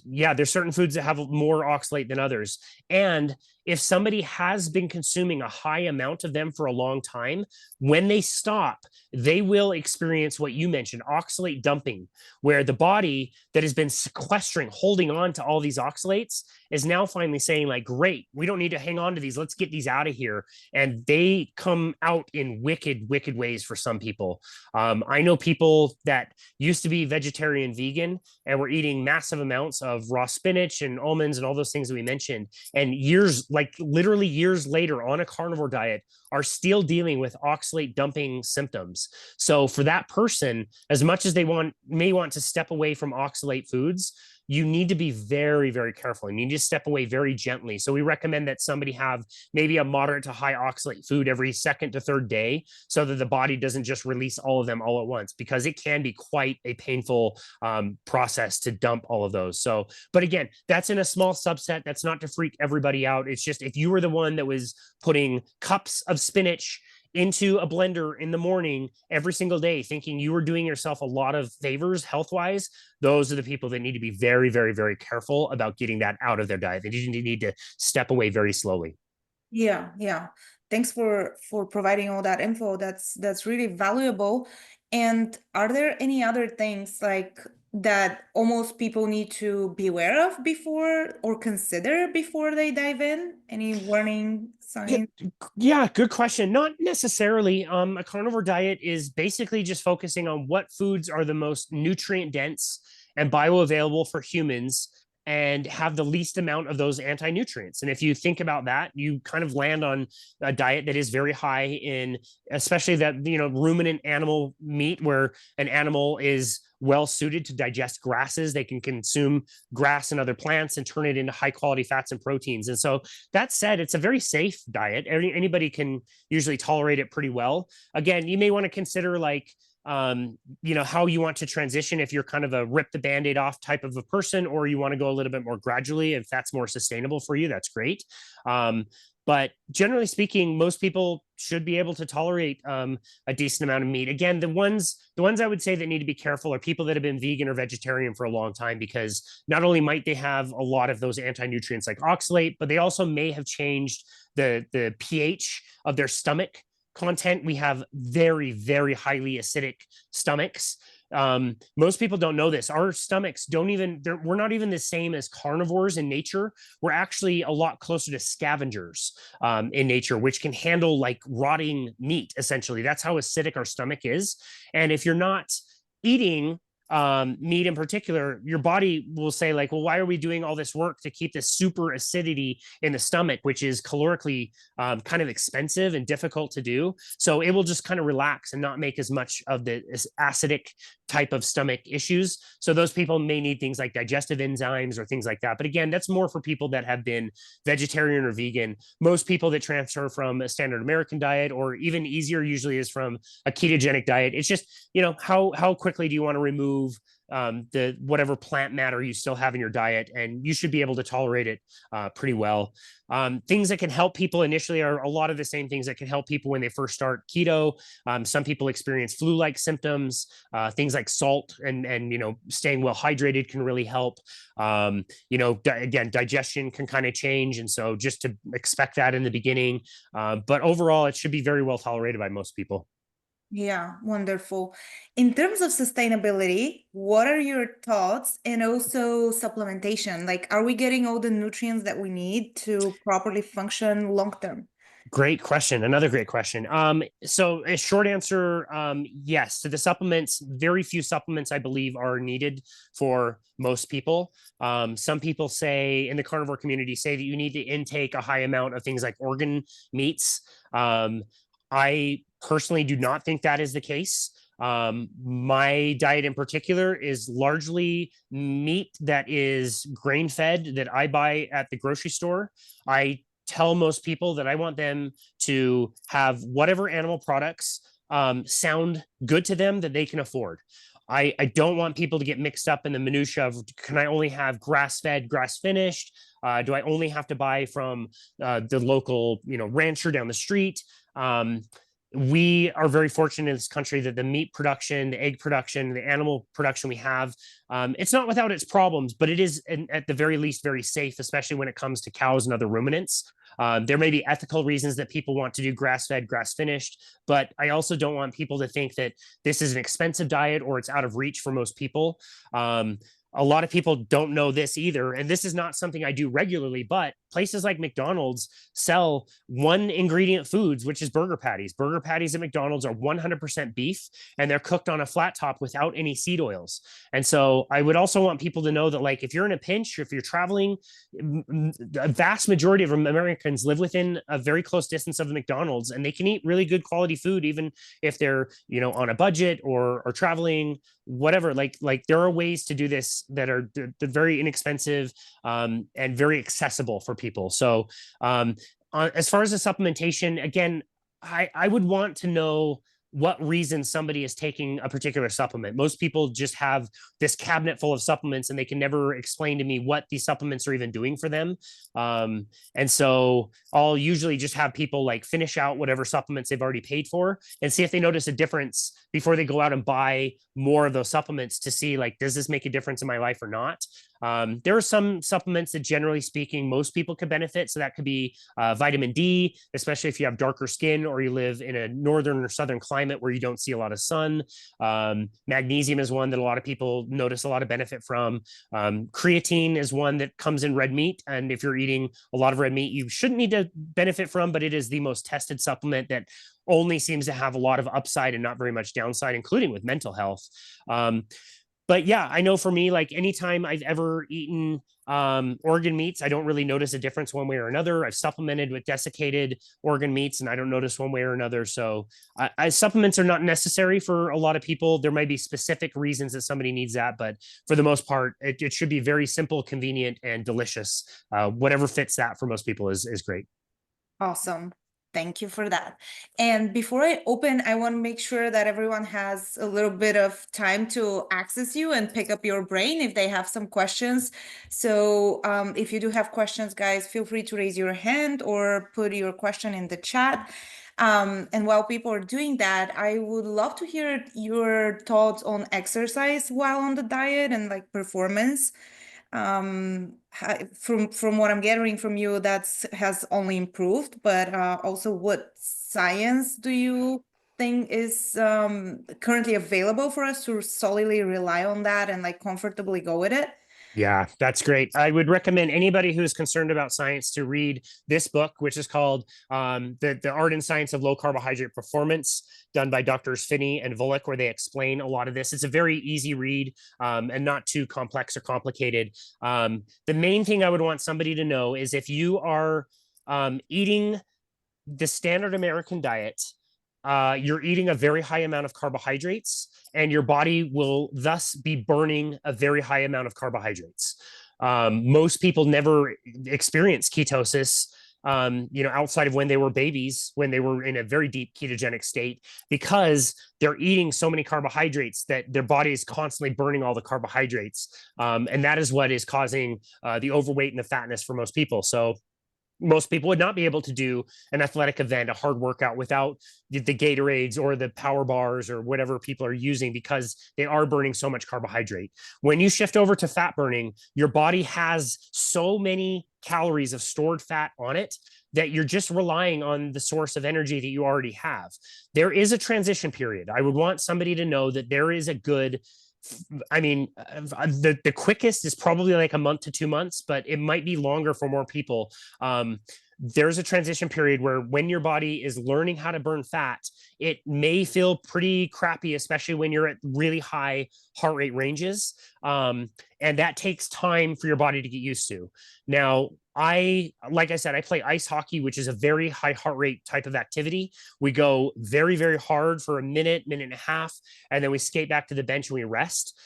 yeah, there's certain foods that have more oxalate than others. And if somebody has been consuming a high amount of them for a long time, when they stop, they will experience what you mentioned, oxalate dumping, where the body that has been sequestering, holding on to all these oxalates is now finally saying like, great, we don't need to hang on to these. Let's get these out of here. And they come out in wicked, wicked ways for some people. I know people that used to be vegetarian, vegan, and were eating massive amounts of raw spinach and almonds and all those things that we mentioned. And years, like literally years later on a carnivore diet, are still dealing with oxalate dumping symptoms. So for that person, as much as they may want to step away from oxalate foods, you need to be very, very careful. You need to step away very gently. So we recommend that somebody have maybe a moderate to high oxalate food every second to third day so that the body doesn't just release all of them all at once, because it can be quite a painful process to dump all of those. So, but again, that's in a small subset. That's not to freak everybody out. It's just if you were the one that was putting cups of spinach into a blender in the morning every single day, thinking you were doing yourself a lot of favors health wise, those are the people that need to be very, very, very careful about getting that out of their diet. They need to step away very slowly. Yeah. Thanks for providing all that info. That's really valuable. And are there any other things like that almost people need to be aware of before or consider before they dive in? Any warning signs? Yeah, good question. Not necessarily. A carnivore diet is basically just focusing on what foods are the most nutrient dense and bioavailable for humans and have the least amount of those anti-nutrients. And if you think about that, you kind of land on a diet that is very high in, especially that, ruminant animal meat, where an animal is well suited to digest grasses. They can consume grass and other plants and turn it into high quality fats and proteins. And so that said, it's a very safe diet. Anybody can usually tolerate it pretty well. Again, you may want to consider like, how you want to transition, if you're kind of a rip the band-aid off type of a person, or you want to go a little bit more gradually. If that's more sustainable for you, that's great. But generally speaking, most people should be able to tolerate a decent amount of meat. Again, the ones I would say that need to be careful are people that have been vegan or vegetarian for a long time, because not only might they have a lot of those anti-nutrients like oxalate, but they also may have changed the pH of their stomach content. We have very, very highly acidic stomachs. Most people don't know this. Our stomachs we're not even the same as carnivores in nature. We're actually a lot closer to scavengers in nature, which can handle like rotting meat, essentially. That's how acidic our stomach is. And if you're not eating meat in particular, your body will say like, well, why are we doing all this work to keep this super acidity in the stomach, which is calorically kind of expensive and difficult to do. So it will just kind of relax and not make as much of the acidic type of stomach issues. So those people may need things like digestive enzymes or things like that. But again, that's more for people that have been vegetarian or vegan. Most people that transfer from a standard American diet, or even easier usually, is from a ketogenic diet. It's just, how quickly do you want to remove the whatever plant matter you still have in your diet, and you should be able to tolerate it pretty well. Things that can help people initially are a lot of the same things that can help people when they first start keto. Some people experience flu-like symptoms. Things like salt and staying well hydrated can really help. Again, digestion can kind of change, and so just to expect that in the beginning. But overall, it should be very well tolerated by most people. Yeah, wonderful. In terms of sustainability, what are your thoughts? And also supplementation, like, are we getting all the nutrients that we need to properly function long term? Great question. Another great question. So a short answer, yes. To the supplements, very few supplements I believe are needed for most people. Some people say in the carnivore community say that you need to intake a high amount of things like organ meats. I personally do not think that is the case. My diet in particular is largely meat that is grain fed that I buy at the grocery store. I tell most people that I want them to have whatever animal products sound good to them that they can afford. I don't want people to get mixed up in the minutia of, can I only have grass-fed, grass-finished? Do I only have to buy from the local, rancher down the street? we are very fortunate in this country that the meat production, the egg production, the animal production we have, it's not without its problems, but it is at the very least very safe, especially when it comes to cows and other ruminants. There may be ethical reasons that people want to do grass-fed, grass-finished, but I also don't want people to think that this is an expensive diet or it's out of reach for most people. A lot of people don't know this either. And this is not something I do regularly, but places like McDonald's sell one ingredient foods, which is burger patties. Burger patties at McDonald's are 100% beef, and they're cooked on a flat top without any seed oils. And so I would also want people to know that, like, if you're in a pinch, if you're traveling, a vast majority of Americans live within a very close distance of the McDonald's, and they can eat really good quality food, even if they're, on a budget or traveling, whatever. Like there are ways to do this that are they're very inexpensive, and very accessible for people. So as far as the supplementation, again, I would want to know what reason somebody is taking a particular supplement. Most people just have this cabinet full of supplements and they can never explain to me what these supplements are even doing for them. And so I'll usually just have people like finish out whatever supplements they've already paid for and see if they notice a difference before they go out and buy more of those supplements to see, like, does this make a difference in my life or not? There are some supplements that, generally speaking, most people could benefit. So that could be vitamin D, especially if you have darker skin or you live in a northern or southern climate where you don't see a lot of sun. Magnesium is one that a lot of people notice a lot of benefit from. Creatine is one that comes in red meat. And if you're eating a lot of red meat, you shouldn't need to benefit from, but it is the most tested supplement that only seems to have a lot of upside and not very much downside, including with mental health. But yeah, I know for me, like anytime I've ever eaten organ meats, I don't really notice a difference one way or another. I've supplemented with desiccated organ meats and I don't notice one way or another. So supplements are not necessary for a lot of people. There might be specific reasons that somebody needs that, but for the most part, it should be very simple, convenient, and delicious. Whatever fits that for most people is great. Awesome. Thank you for that. And before I open, I want to make sure that everyone has a little bit of time to access you and pick up your brain if they have some questions. So if you do have questions, guys, feel free to raise your hand or put your question in the chat. And while people are doing that, I would love to hear your thoughts on exercise while on the diet and like performance. From what I'm gathering from you, that's has only improved, but also what science do you think is currently available for us to solely rely on that and like comfortably go with it? Yeah, that's great. I would recommend anybody who is concerned about science to read this book, which is called The Art and Science of Low Carbohydrate Performance, done by Doctors Finney and Volek, where they explain a lot of this. It's a very easy read and not too complex or complicated. The main thing I would want somebody to know is if you are eating the standard American diet, you're eating a very high amount of carbohydrates, and your body will thus be burning a very high amount of carbohydrates. Most people never experience ketosis, outside of when they were babies, when they were in a very deep ketogenic state, because they're eating so many carbohydrates that their body is constantly burning all the carbohydrates. And that is what is causing the overweight and the fatness for most people. So most people would not be able to do an athletic event, a hard workout, without the Gatorades or the power bars or whatever people are using, because they are burning so much carbohydrate. When you shift over to fat burning, your body has so many calories of stored fat on it that you're just relying on the source of energy that you already have. There is a transition period. I would want somebody to know that there is a good, the quickest is probably like a month to 2 months, but it might be longer for more people. There's a transition period where when your body is learning how to burn fat, it may feel pretty crappy, especially when you're at really high heart rate ranges. And that takes time for your body to get used to. Now, like I said, I play ice hockey, which is a very high heart rate type of activity. We go very, very hard for a minute and a half, and then we skate back to the bench and we rest.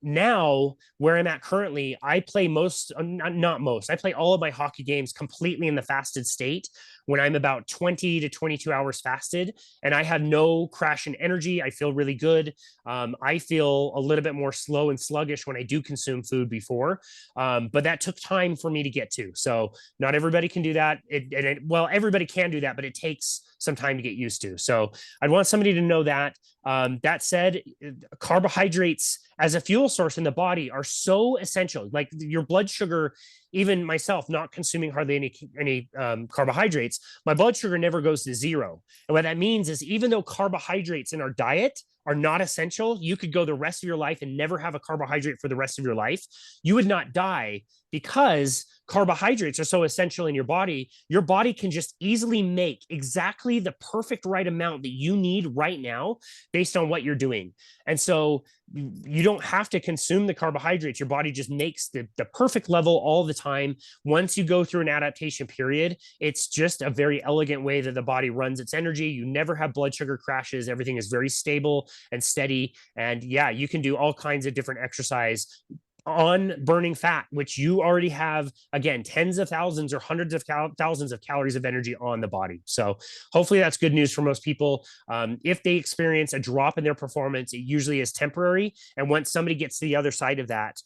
Now, where I'm at currently, I play I play all of my hockey games completely in the fasted state when I'm about 20 to 22 hours fasted, and I have no crash in energy. I feel really good. I feel a little bit more slow and sluggish when I do consume food before, but that took time for me to get to. So not everybody can do that. Well, everybody can do that, but it takes some time to get used to. So I'd want somebody to know that. That said, carbohydrates as a fuel source in the body are so essential. Like your blood sugar, even myself, not consuming hardly any carbohydrates, my blood sugar never goes to zero. And what that means is even though carbohydrates in our diet are not essential, you could go the rest of your life and never have a carbohydrate for the rest of your life. You would not die because carbohydrates are so essential in your body. Your body can just easily make exactly the perfect right amount that you need right now based on what you're doing. And so you don't have to consume the carbohydrates. Your body just makes the perfect level all the time. Once you go through an adaptation period, it's just a very elegant way that the body runs its energy. You never have blood sugar crashes. Everything is very stable and steady. And yeah, you can do all kinds of different exercise on burning fat, which you already have, again, tens of thousands or hundreds of thousands of calories of energy on the body. So hopefully that's good news for most people. If they experience a drop in their performance, it usually is temporary. And once somebody gets to the other side of that,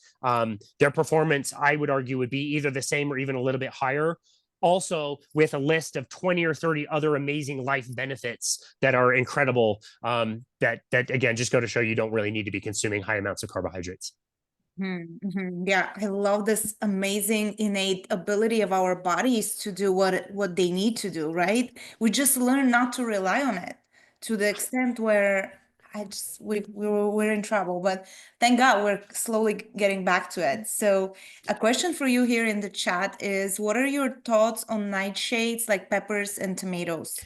their performance, I would argue, would be either the same or even a little bit higher. Also with a list of 20 or 30 other amazing life benefits that are incredible, that again, just go to show you don't really need to be consuming high amounts of carbohydrates. Yeah, I love this amazing innate ability of our bodies to do what they need to do, right? We just learn not to rely on it to the extent where we're in trouble. But thank God we're slowly getting back to it. So a question for you here in the chat is, what are your thoughts on nightshades like peppers and tomatoes?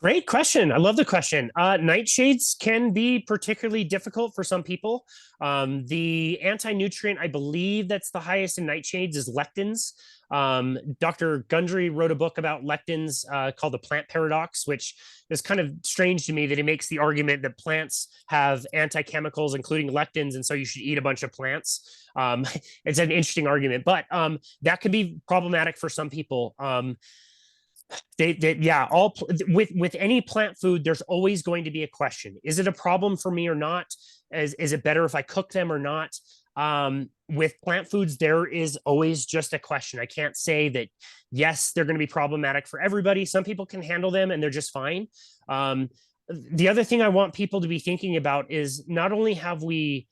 Great question. I love the question. Nightshades can be particularly difficult for some people. The anti-nutrient, I believe that's the highest in nightshades, is lectins. Dr. Gundry wrote a book about lectins called The Plant Paradox, which is kind of strange to me that he makes the argument that plants have anti-chemicals, including lectins, and so you should eat a bunch of plants. It's an interesting argument, but that can be problematic for some people. Yeah, all with any plant food, there's always going to be a question. Is it a problem for me or not? Is it better if I cook them or not? With plant foods, there is always just a question. I can't say that, yes, they're going to be problematic for everybody. Some people can handle them and they're just fine. The other thing I want people to be thinking about is not only have we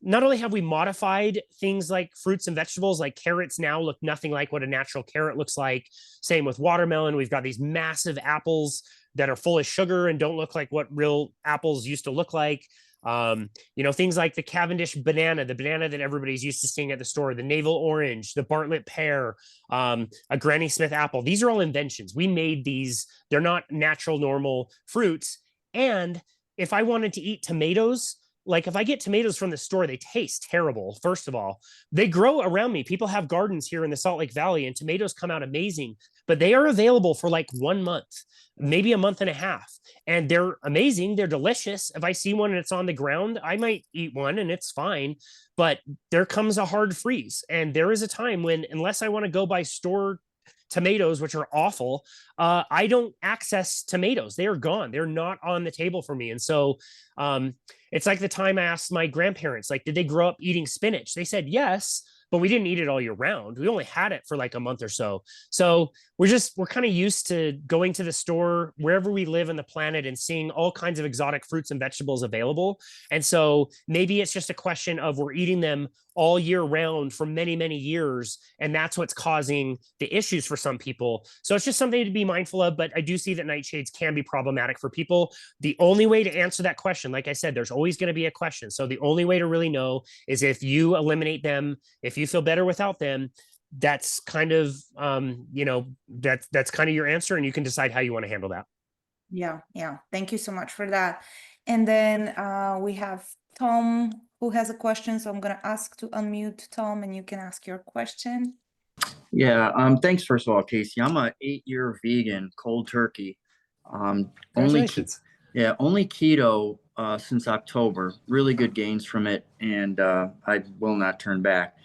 modified things like fruits and vegetables, like carrots now look nothing like what a natural carrot looks like. Same with watermelon. We've got these massive apples that are full of sugar and don't look like what real apples used to look like. Things like the Cavendish banana, the banana that everybody's used to seeing at the store, the navel orange, the Bartlett pear, a Granny Smith apple. These are all inventions. We made these. They're not natural, normal fruits. And if I wanted to eat tomatoes, like if I get tomatoes from the store, they taste terrible. First of all, they grow around me. People have gardens here in the Salt Lake Valley and tomatoes come out amazing, but they are available for like 1 month, maybe a month and a half. And they're amazing. They're delicious. If I see one and it's on the ground, I might eat one and it's fine, but there comes a hard freeze. And there is a time when, unless I want to go buy store tomatoes, which are awful, I don't access tomatoes. They are gone. They're not on the table for me. And so it's like the time I asked my grandparents, like, did they grow up eating spinach? They said yes, but we didn't eat it all year round. We only had it for like a month or so. So we're kind of used to going to the store wherever we live on the planet and seeing all kinds of exotic fruits and vegetables available. And so maybe it's just a question of we're eating them all year round for many, many years. And that's what's causing the issues for some people. So it's just something to be mindful of. But I do see that nightshades can be problematic for people. The only way to answer that question, like I said, there's always going to be a question. So the only way to really know is if you eliminate them, if you feel better without them, that's kind of, that's kind of your answer, and you can decide how you want to handle that. Yeah. Thank you so much for that. And then we have Tom who has a question. So I'm going to ask to unmute Tom and you can ask your question. Yeah. Thanks. First of all, Casey, I'm a 8-year vegan, cold turkey. Only keto since October. Really good gains from it, and I will not turn back.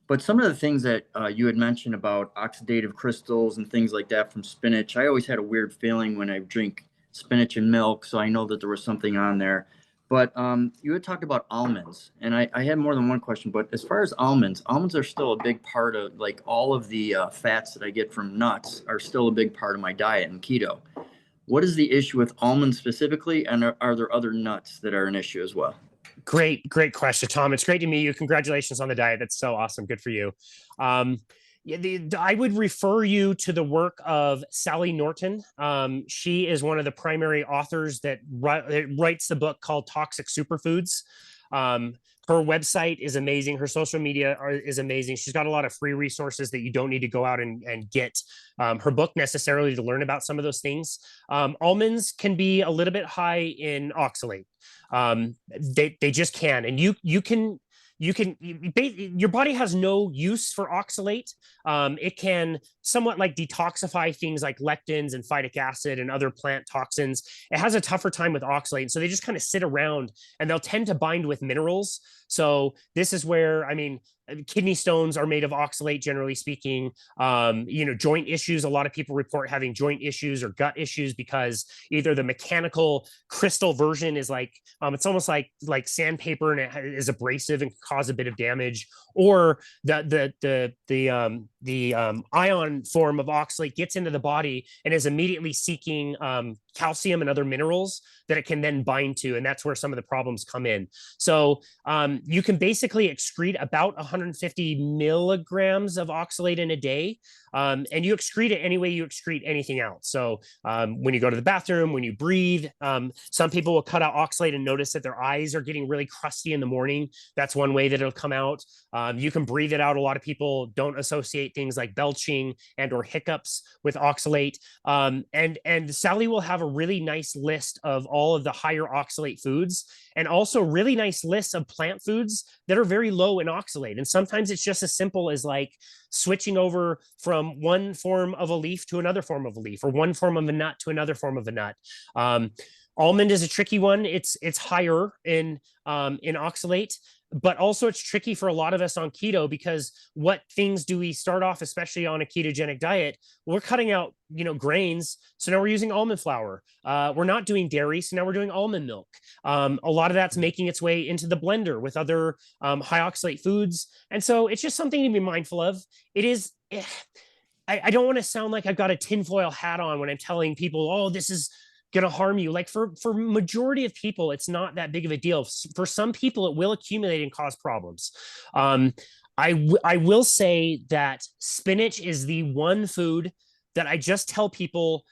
But some of the things that you had mentioned about oxidative crystals and things like that from spinach, I always had a weird feeling when I drink spinach and milk, so I know that there was something on there. But you had talked about almonds, and I had more than one question. But as far as almonds are still a big part of, like, all of the fats that I get from nuts are still a big part of my diet and keto. what is the issue with almonds specifically, and are there other nuts that are an issue as well? Great question, Tom. It's great to meet you. Congratulations on the diet. That's so awesome. Good for you. I would refer you to the work of Sally Norton. She is one of the primary authors that writes the book called Toxic Superfoods. Her website is amazing. Her social media is amazing. She's got a lot of free resources that you don't need to go out and get her book necessarily to learn about some of those things. Almonds can be a little bit high in oxalate. They just can. And your body has no use for oxalate. It can somewhat like detoxify things like lectins and phytic acid and other plant toxins. It has a tougher time with oxalate. And so they just kind of sit around and they'll tend to bind with minerals. So this is where, I mean, kidney stones are made of oxalate, generally speaking. Joint issues, a lot of people report having joint issues or gut issues because either the mechanical crystal version is like, it's almost like sandpaper and it is abrasive and can cause a bit of damage, or the ion form of oxalate gets into the body and is immediately seeking calcium and other minerals that it can then bind to. And that's where some of the problems come in. So you can basically excrete about 150 milligrams of oxalate in a day. And you excrete it any way you excrete anything else. So when you go to the bathroom, when you breathe, some people will cut out oxalate and notice that their eyes are getting really crusty in the morning. That's one way that it'll come out. You can breathe it out. A lot of people don't associate things like belching and or hiccups with oxalate. And Sally will have a really nice list of all of the higher oxalate foods, and also really nice lists of plant foods that are very low in oxalate. And sometimes it's just as simple as like switching over from one form of a leaf to another form of a leaf, or one form of a nut to another form of a nut. Almond is a tricky one. It's higher in oxalate, but also it's tricky for a lot of us on keto, because what things do we start off, especially on a ketogenic diet? We're cutting out, grains. So now we're using almond flour. We're not doing dairy. So now we're doing almond milk. A lot of that's making its way into the blender with other high oxalate foods. And so it's just something to be mindful of. It is, I don't want to sound like I've got a tinfoil hat on when I'm telling people, oh, this is going to harm you. Like for majority of people, it's not that big of a deal. For some people, it will accumulate and cause problems. I will say that spinach is the one food that I just tell people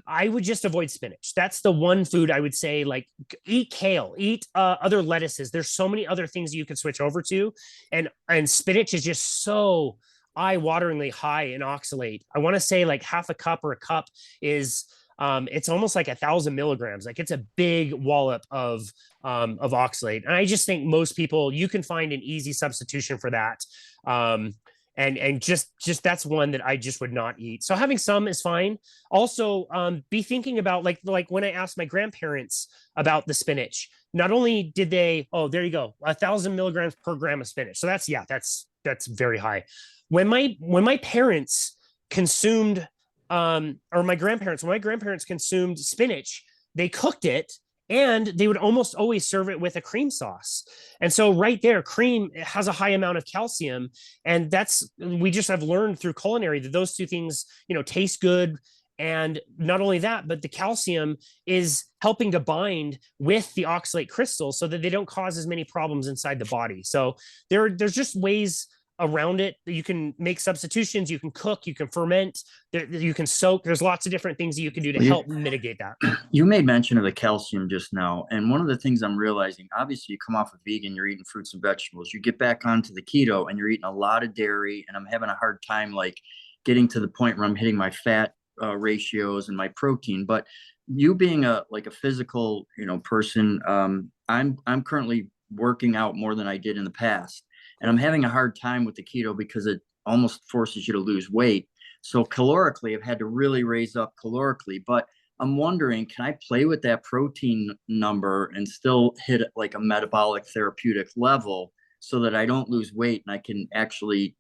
I would just avoid spinach. That's the one food I would say, like, eat kale, eat other lettuces. There's so many other things you could switch over to. And spinach is just so eye-wateringly high in oxalate. I want to say like half a cup or a cup is it's almost like 1,000 milligrams. Like, it's a big wallop of oxalate. And I just think most people, you can find an easy substitution for that. And just that's one that I just would not eat. So having some is fine. Also, be thinking about like when I asked my grandparents about the spinach, not only did they, oh, there you go, 1,000 milligrams per gram of spinach. So that's very high. When my parents consumed when my grandparents consumed spinach, they cooked it and they would almost always serve it with a cream sauce. And so right there, cream has a high amount of calcium. And we just have learned through culinary that those two things, taste good. And not only that, but the calcium is helping to bind with the oxalate crystals so that they don't cause as many problems inside the body. So there's just ways around it. You can make substitutions, you can cook, you can ferment, you can soak. There's lots of different things that you can do to help mitigate that. You made mention of the calcium just now. And one of the things I'm realizing, obviously you come off of vegan, you're eating fruits and vegetables, you get back onto the keto and you're eating a lot of dairy, and I'm having a hard time like getting to the point where I'm hitting my fat ratios and my protein. But you being a physical, person, I'm currently working out more than I did in the past. And I'm having a hard time with the keto because it almost forces you to lose weight. So calorically, I've had to really raise up calorically. But I'm wondering, can I play with that protein number and still hit like a metabolic therapeutic level so that I don't lose weight and I can actually,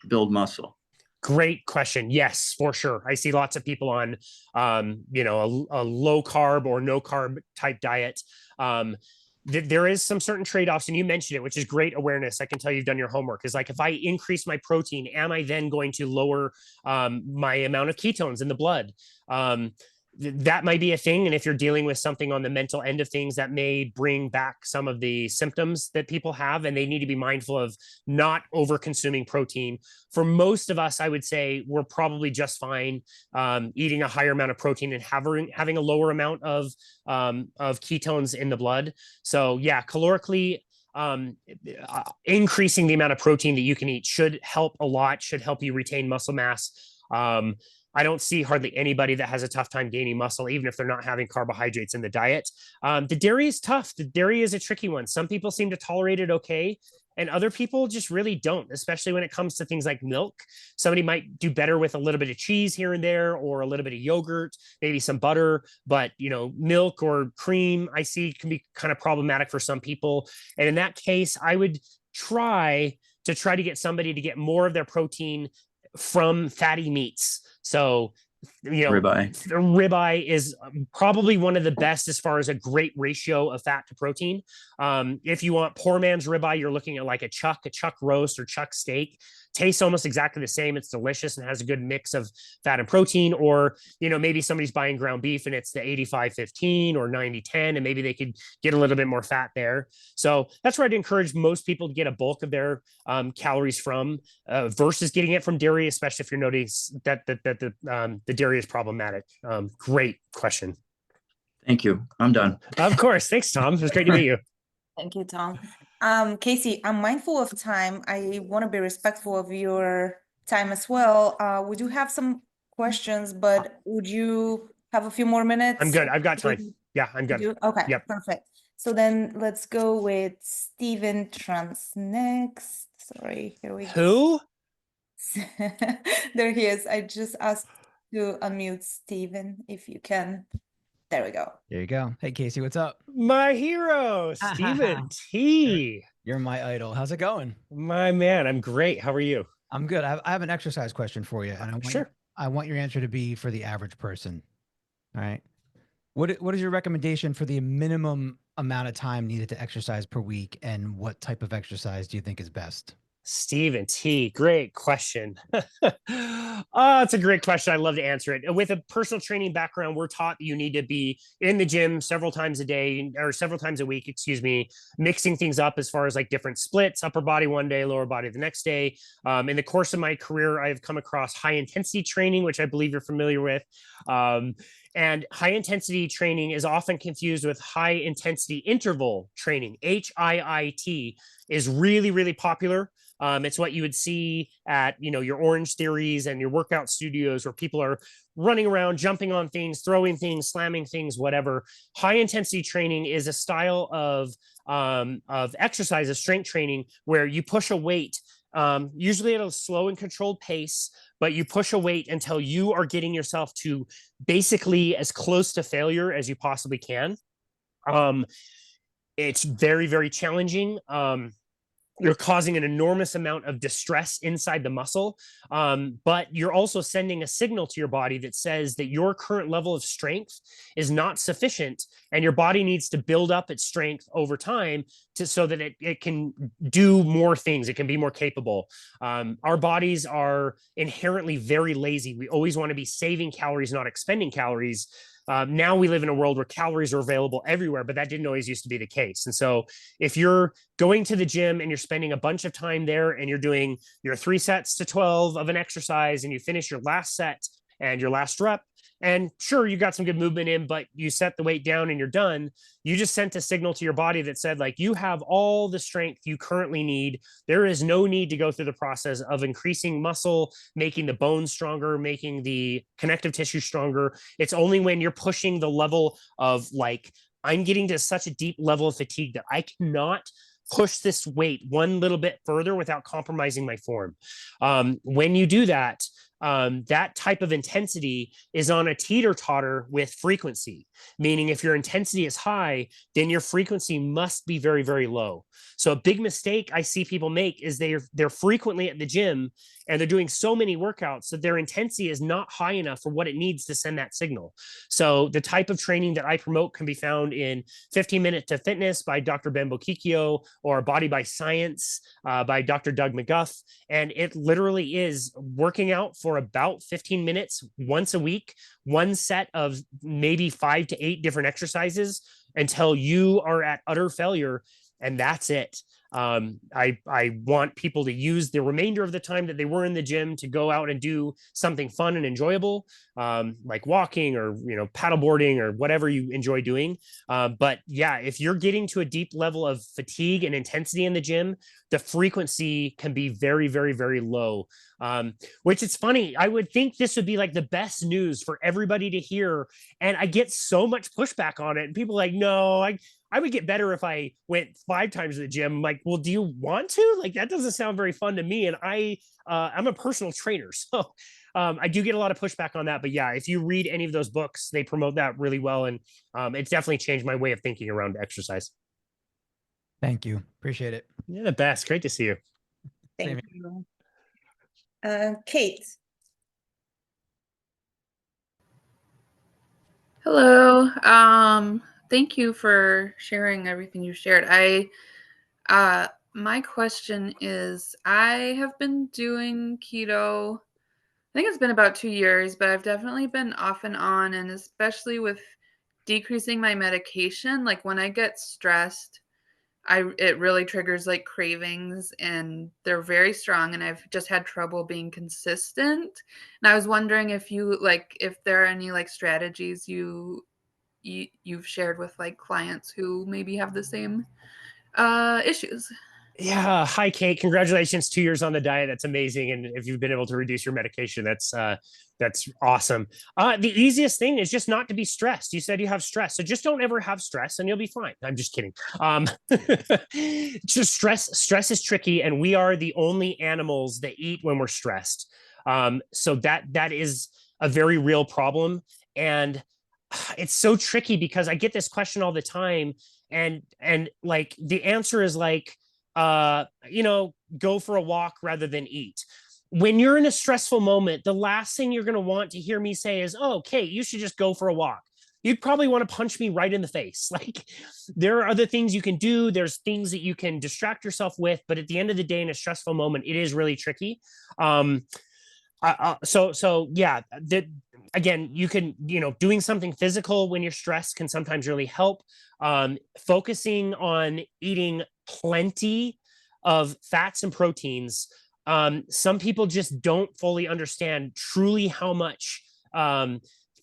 build muscle? Great question. Yes, for sure. I see lots of people on, a low carb or no carb type diet. There is some certain trade-offs, and you mentioned it, which is great awareness. I can tell you've done your homework. Is like, if I increase my protein, am I then going to lower my amount of ketones in the blood? that might be a thing. And if you're dealing with something on the mental end of things, that may bring back some of the symptoms that people have, and they need to be mindful of not over consuming protein. For most of us, I would say we're probably just fine eating a higher amount of protein and having a lower amount of ketones in the blood. So yeah, calorically, increasing the amount of protein that you can eat should help a lot, should help you retain muscle mass. I don't see hardly anybody that has a tough time gaining muscle, even if they're not having carbohydrates in the diet. The dairy is tough. The dairy is a tricky one. Some people seem to tolerate it okay, and other people just really don't, especially when it comes to things like milk. Somebody might do better with a little bit of cheese here and there, or a little bit of yogurt, maybe some butter, but milk or cream I see can be kind of problematic for some people. And in that case, I would try to get somebody to get more of their protein from fatty meats. So, ribeye is probably one of the best as far as a great ratio of fat to protein. If you want poor man's ribeye, you're looking at like a chuck roast or chuck steak. Tastes almost exactly the same. It's delicious and has a good mix of fat and protein. Or, maybe somebody's buying ground beef and it's the 85-15 or 90-10, and maybe they could get a little bit more fat there. So that's where I'd encourage most people to get a bulk of their calories from versus getting it from dairy, especially if you're noticing that the dairy is problematic. Great question. Thank you. I'm done. Of course. Thanks, Tom. It was great to meet you. Thank you, Tom. Casey, I'm mindful of time. I want to be respectful of your time as well. We do have some questions, but would you have a few more minutes? I'm good. I've got time. Yeah, I'm good. Okay, yep. Perfect. So then let's go with Steven Trans next. Sorry, here we go. Who? There he is. I just asked to unmute Steven, if you can. There we go. There you go. Hey, Casey, what's up? My hero, Steven T. You're my idol. How's it going? My man, I'm great. How are you? I'm good. I have an exercise question for you. And I want your answer to be for the average person. All right. What is your recommendation for the minimum amount of time needed to exercise per week, and what type of exercise do you think is best? Steven T, great question. Oh, it's a great question. I love to answer it. With a personal training background, we're taught that you need to be in the gym several times a day, or several times a week, mixing things up as far as like different splits, upper body one day, lower body the next day. In the course of my career, I've come across high intensity training, which I believe you're familiar with. And high intensity training is often confused with high intensity interval training. HIIT is really, really popular. It's what you would see at, your Orange Theories and your workout studios, where people are running around, jumping on things, throwing things, slamming things, whatever. High intensity training is a style of exercise, of strength training, where you push a weight, usually at a slow and controlled pace, but you push a weight until you are getting yourself to basically as close to failure as you possibly can. It's very, very challenging. You're causing an enormous amount of distress inside the muscle, but you're also sending a signal to your body that says that your current level of strength is not sufficient, and your body needs to build up its strength over time so that it can do more things. It can be more capable. Our bodies are inherently very lazy. We always want to be saving calories, not expending calories. Now we live in a world where calories are available everywhere, but that didn't always used to be the case. And so if you're going to the gym and you're spending a bunch of time there, and you're doing your 3 sets to 12 of an exercise, and you finish your last set and your last rep, and sure, you got some good movement in, but you set the weight down and you're done, you just sent a signal to your body that said, like, you have all the strength you currently need. There is no need to go through the process of increasing muscle, making the bones stronger, making the connective tissue stronger. It's only when you're pushing the level of, like, I'm getting to such a deep level of fatigue that I cannot push this weight one little bit further without compromising my form. When you do that, that type of intensity is on a teeter-totter with frequency, meaning if your intensity is high, then your frequency must be very, very low. So a big mistake I see people make is they're frequently at the gym, and they're doing so many workouts that their intensity is not high enough for what it needs to send that signal. So the type of training that I promote can be found in 15 Minute to Fitness by Dr. Ben Bokikio, or Body by Science by Dr. Doug McGuff. And it literally is working out for about 15 minutes once a week, one set of maybe 5 to 8 different exercises until you are at utter failure. And that's it. I want people to use the remainder of the time that they were in the gym to go out and do something fun and enjoyable, like walking or, paddleboarding or whatever you enjoy doing. But yeah, if you're getting to a deep level of fatigue and intensity in the gym, the frequency can be very, very, very low. Which it's funny. I would think this would be like the best news for everybody to hear. And I get so much pushback on it. And people are like, no, I would get better if I went 5 times to the gym. I'm like, well, do you want to? Like, that doesn't sound very fun to me. And I'm a personal trainer. So I do get a lot of pushback on that. But yeah, if you read any of those books, they promote that really well. And it's definitely changed my way of thinking around exercise. Thank you. Appreciate it. You're the best. Great to see you. Thank you. Kate. Hello. Thank you for sharing everything you shared. My question is, I have been doing keto. I think it's been about 2 years, but I've definitely been off and on, and especially with decreasing my medication, like when I get stressed, it really triggers like cravings, and they're very strong, and I've just had trouble being consistent. And I was wondering if there are any like strategies you've shared with like clients who maybe have the same issues. Yeah. Hi, Kate. Congratulations. 2 years on the diet. That's amazing. And if you've been able to reduce your medication, that's awesome. The easiest thing is just not to be stressed. You said you have stress, so just don't ever have stress and you'll be fine. I'm just kidding. Just stress is tricky, and we are the only animals that eat when we're stressed. So that is a very real problem. And it's so tricky because I get this question all the time, and like the answer is like, go for a walk rather than eat. When you're in a stressful moment, the last thing you're going to want to hear me say is, oh, Kate, you should just go for a walk. You'd probably want to punch me right in the face. Like, there are other things you can do. There's things that you can distract yourself with. But at the end of the day, in a stressful moment, it is really tricky. So yeah, again, you can, doing something physical when you're stressed can sometimes really help. Focusing on eating plenty of fats and proteins. Some people just don't fully understand truly how much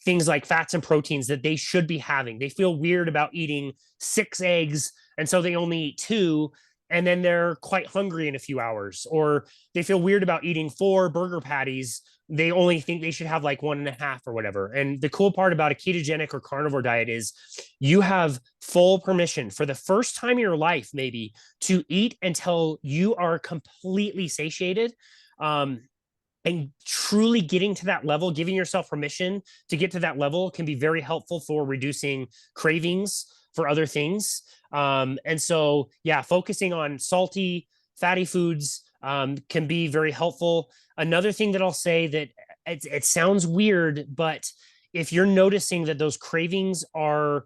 things like fats and proteins that they should be having. They feel weird about eating 6 eggs, and so they only eat 2, and then they're quite hungry in a few hours. Or they feel weird about eating 4 burger patties. They only think they should have like 1.5 or whatever. And the cool part about a ketogenic or carnivore diet is you have full permission for the first time in your life, maybe, to eat until you are completely satiated. And truly getting to that level, giving yourself permission to get to that level, can be very helpful for reducing cravings for other things. And so, yeah, focusing on salty, fatty foods can be very helpful. Another thing that I'll say that it sounds weird, but if you're noticing that those cravings are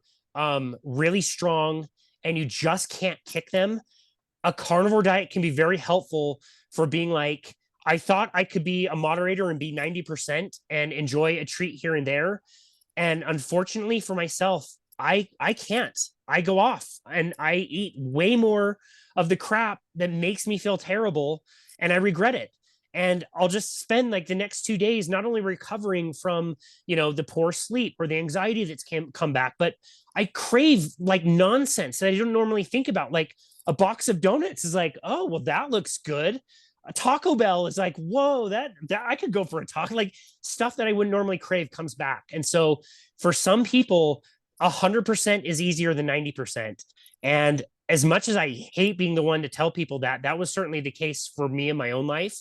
really strong and you just can't kick them, a carnivore diet can be very helpful for being like, I thought I could be a moderator and be 90% and enjoy a treat here and there. And unfortunately for myself, I can't. I go off and I eat way more of the crap that makes me feel terrible, and I regret it. And I'll just spend like the next 2 days not only recovering from, the poor sleep or the anxiety that's come back, but I crave like nonsense that I don't normally think about. Like a box of donuts is like, oh, well, that looks good. A Taco Bell is like, whoa, that I could go for a taco. Like, stuff that I wouldn't normally crave comes back. And so for some people, 100% is easier than 90%. And as much as I hate being the one to tell people that was certainly the case for me in my own life,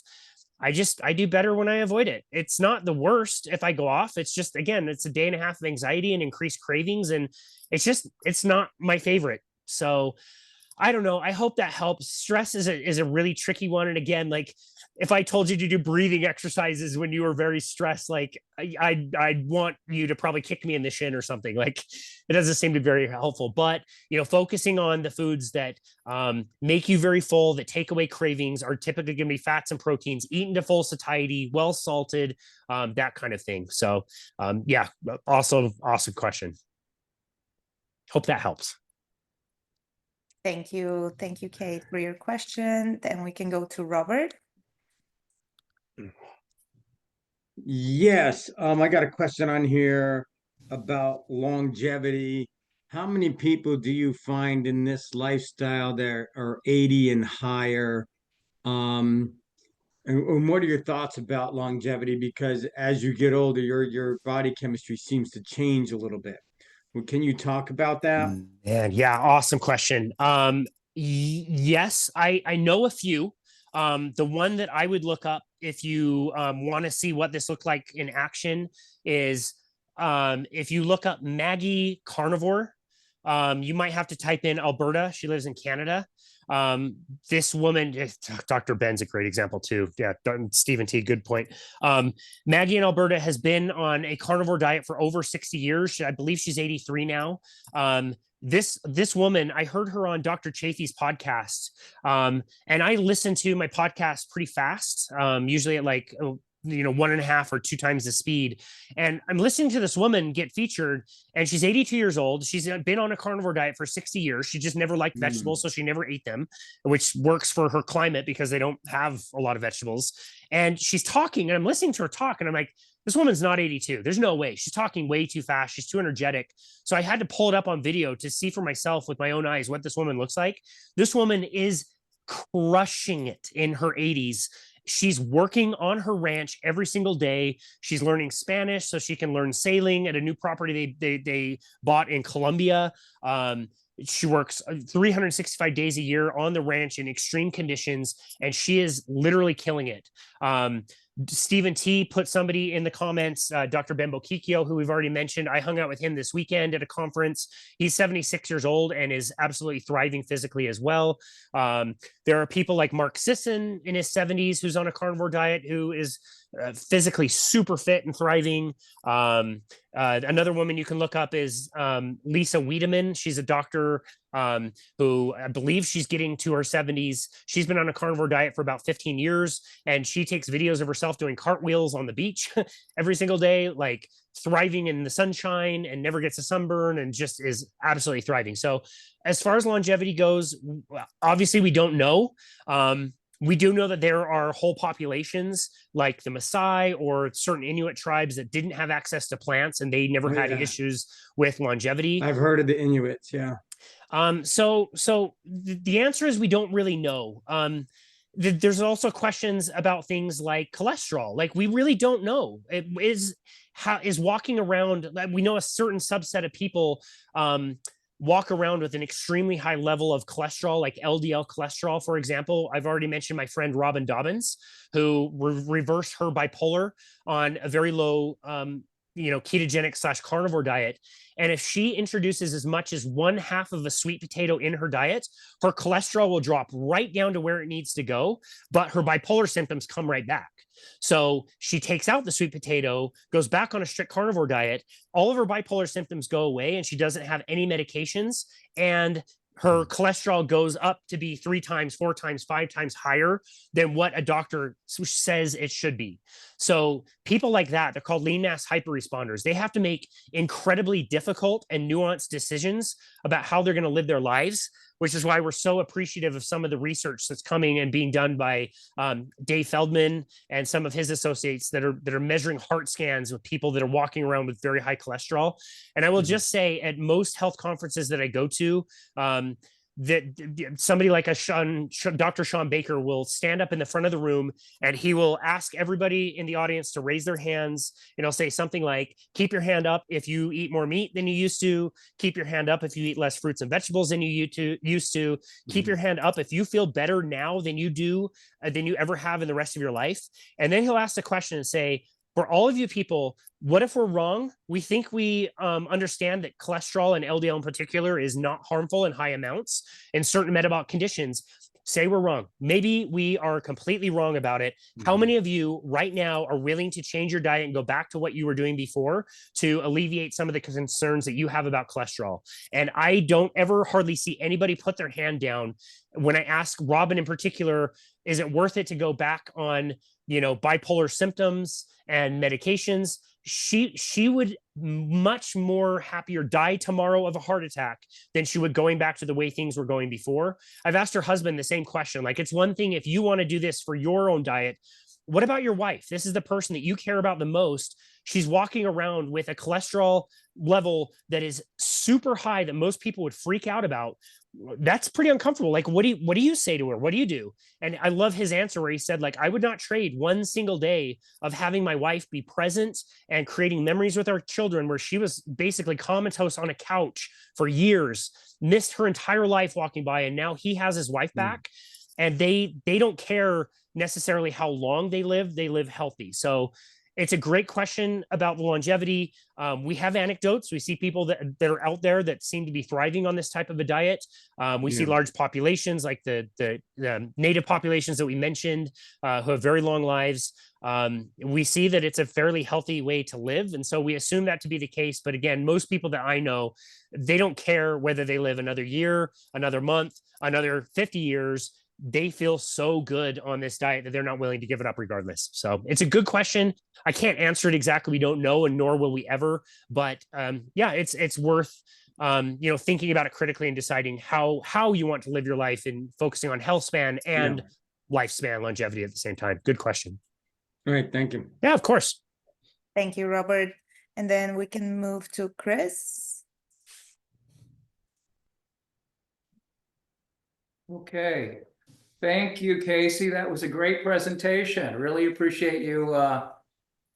I do better when I avoid it. It's not the worst if I go off. It's just, again, it's a day and a half of anxiety and increased cravings. And it's not my favorite. So I don't know. I hope that helps. Stress is a really tricky one. And again, like if I told you to do breathing exercises when you were very stressed, like I'd want you to probably kick me in the shin or something. Like it doesn't seem to be very helpful. But focusing on the foods that make you very full, that take away cravings, are typically going to be fats and proteins, eaten to full satiety, well salted, that kind of thing. So yeah, awesome question. Hope that helps. Thank you, Kate, for your question. Then we can go to Robert. Yes, I got a question on here about longevity. How many people do you find in this lifestyle that are 80 and higher? And what are your thoughts about longevity? Because as you get older, your body chemistry seems to change a little bit. Well, can you talk about that? Man, yeah, awesome question. Yes, I know a few. The one that I would look up if you want to see what this looked like in action is if you look up Maggie Carnivore, you might have to type in Alberta. She lives in Canada. This woman, Dr. Ben's a great example too. Yeah, Stephen T, good point. Maggie in Alberta has been on a carnivore diet for over 60 years. I believe she's 83 now. This woman, I heard her on Dr. Chafee's podcast, and I listen to my podcast pretty fast, usually at like 1.5 or 2 times the speed. And I'm listening to this woman get featured, and she's 82 years old. She's been on a carnivore diet for 60 years. She just never liked vegetables, so she never ate them, which works for her climate because they don't have a lot of vegetables. And she's talking, and I'm listening to her talk, and I'm like, this woman's not 82. There's no way. She's talking way too fast. She's too energetic. So I had to pull it up on video to see for myself with my own eyes what this woman looks like. This woman is crushing it in her 80s. She's working on her ranch every single day. She's learning Spanish so she can learn sailing at a new property they bought in Colombia. She works 365 days a year on the ranch in extreme conditions, and she is literally killing it. Stephen T put somebody in the comments, Dr. Ben Bokikio, who we've already mentioned. I hung out with him this weekend at a conference. He's 76 years old and is absolutely thriving physically as well. There are people like Mark Sisson in his 70s who's on a carnivore diet who is physically super fit and thriving. Another woman you can look up is Lisa Wiedemann. She's a doctor who I believe she's getting to her 70s. She's been on a carnivore diet for about 15 years, and she takes videos of herself doing cartwheels on the beach every single day, like thriving in the sunshine, and never gets a sunburn, and just is absolutely thriving. So as far as longevity goes, obviously we don't know. We do know that there are whole populations like the Maasai or certain Inuit tribes that didn't have access to plants, and they never had issues with longevity. I've heard of the Inuits, yeah. So the answer is we don't really know. There's also questions about things like cholesterol. Like we really don't know. It is walking around. We know a certain subset of people walk around with an extremely high level of cholesterol, like LDL cholesterol, for example. I've already mentioned my friend Robin Dobbins, who reversed her bipolar on a very low ketogenic / carnivore diet. And if she introduces as much as 1/2 of a sweet potato in her diet, her cholesterol will drop right down to where it needs to go, but her bipolar symptoms come right back. So she takes out the sweet potato, goes back on a strict carnivore diet, all of her bipolar symptoms go away, and she doesn't have any medications, and her cholesterol goes up to be 3 times, 4 times, 5 times higher than what a doctor says it should be. So people like that, they're called lean mass hyperresponders. They have to make incredibly difficult and nuanced decisions about how they're going to live their lives, which is why we're so appreciative of some of the research that's coming and being done by Dave Feldman and some of his associates that are measuring heart scans with people that are walking around with very high cholesterol. And I will just say, at most health conferences that I go to, that somebody like Dr. Sean Baker will stand up in the front of the room, and he will ask everybody in the audience to raise their hands, and he'll say something like, keep your hand up if you eat more meat than you used to, keep your hand up if you eat less fruits and vegetables than you used to, keep your hand up if you feel better now than you ever have in the rest of your life. And then he'll ask the question and say, for all of you people, what if we're wrong? We think we understand that cholesterol and LDL in particular is not harmful in high amounts in certain metabolic conditions. Say we're wrong. Maybe we are completely wrong about it. How many of you right now are willing to change your diet and go back to what you were doing before to alleviate some of the concerns that you have about cholesterol? And I don't ever hardly see anybody put their hand down. When I ask Robin in particular, is it worth it to go back on, bipolar symptoms and medications? She would much more happier die tomorrow of a heart attack than she would going back to the way things were going before. I've asked her husband the same question. Like, it's one thing if you want to do this for your own diet. What about your wife? This is the person that you care about the most. She's walking around with a cholesterol level that is super high that most people would freak out about. That's pretty uncomfortable. Like, what do you say to her? What do you do? And I love his answer where he said, like, I would not trade one single day of having my wife be present and creating memories with our children, where she was basically comatose on a couch for years, missed her entire life walking by, and now he has his wife back. And they don't care necessarily how long they live healthy. So it's a great question about the longevity. We have anecdotes. We see people that are out there that seem to be thriving on this type of a diet. We see large populations like the native populations that we mentioned who have very long lives. We see that it's a fairly healthy way to live. And so we assume that to be the case. But again, most people that I know, they don't care whether they live another year, another month, another 50 years. They feel so good on this diet that they're not willing to give it up regardless. So it's a good question. I can't answer it exactly. We don't know, and nor will we ever. But it's worth thinking about it critically and deciding how you want to live your life and focusing on health span and lifespan longevity at the same time. Good question. All right, thank you. Yeah, of course. Thank you, Robert. And then we can move to Chris. Okay. Thank you, Casey. That was a great presentation. Really appreciate you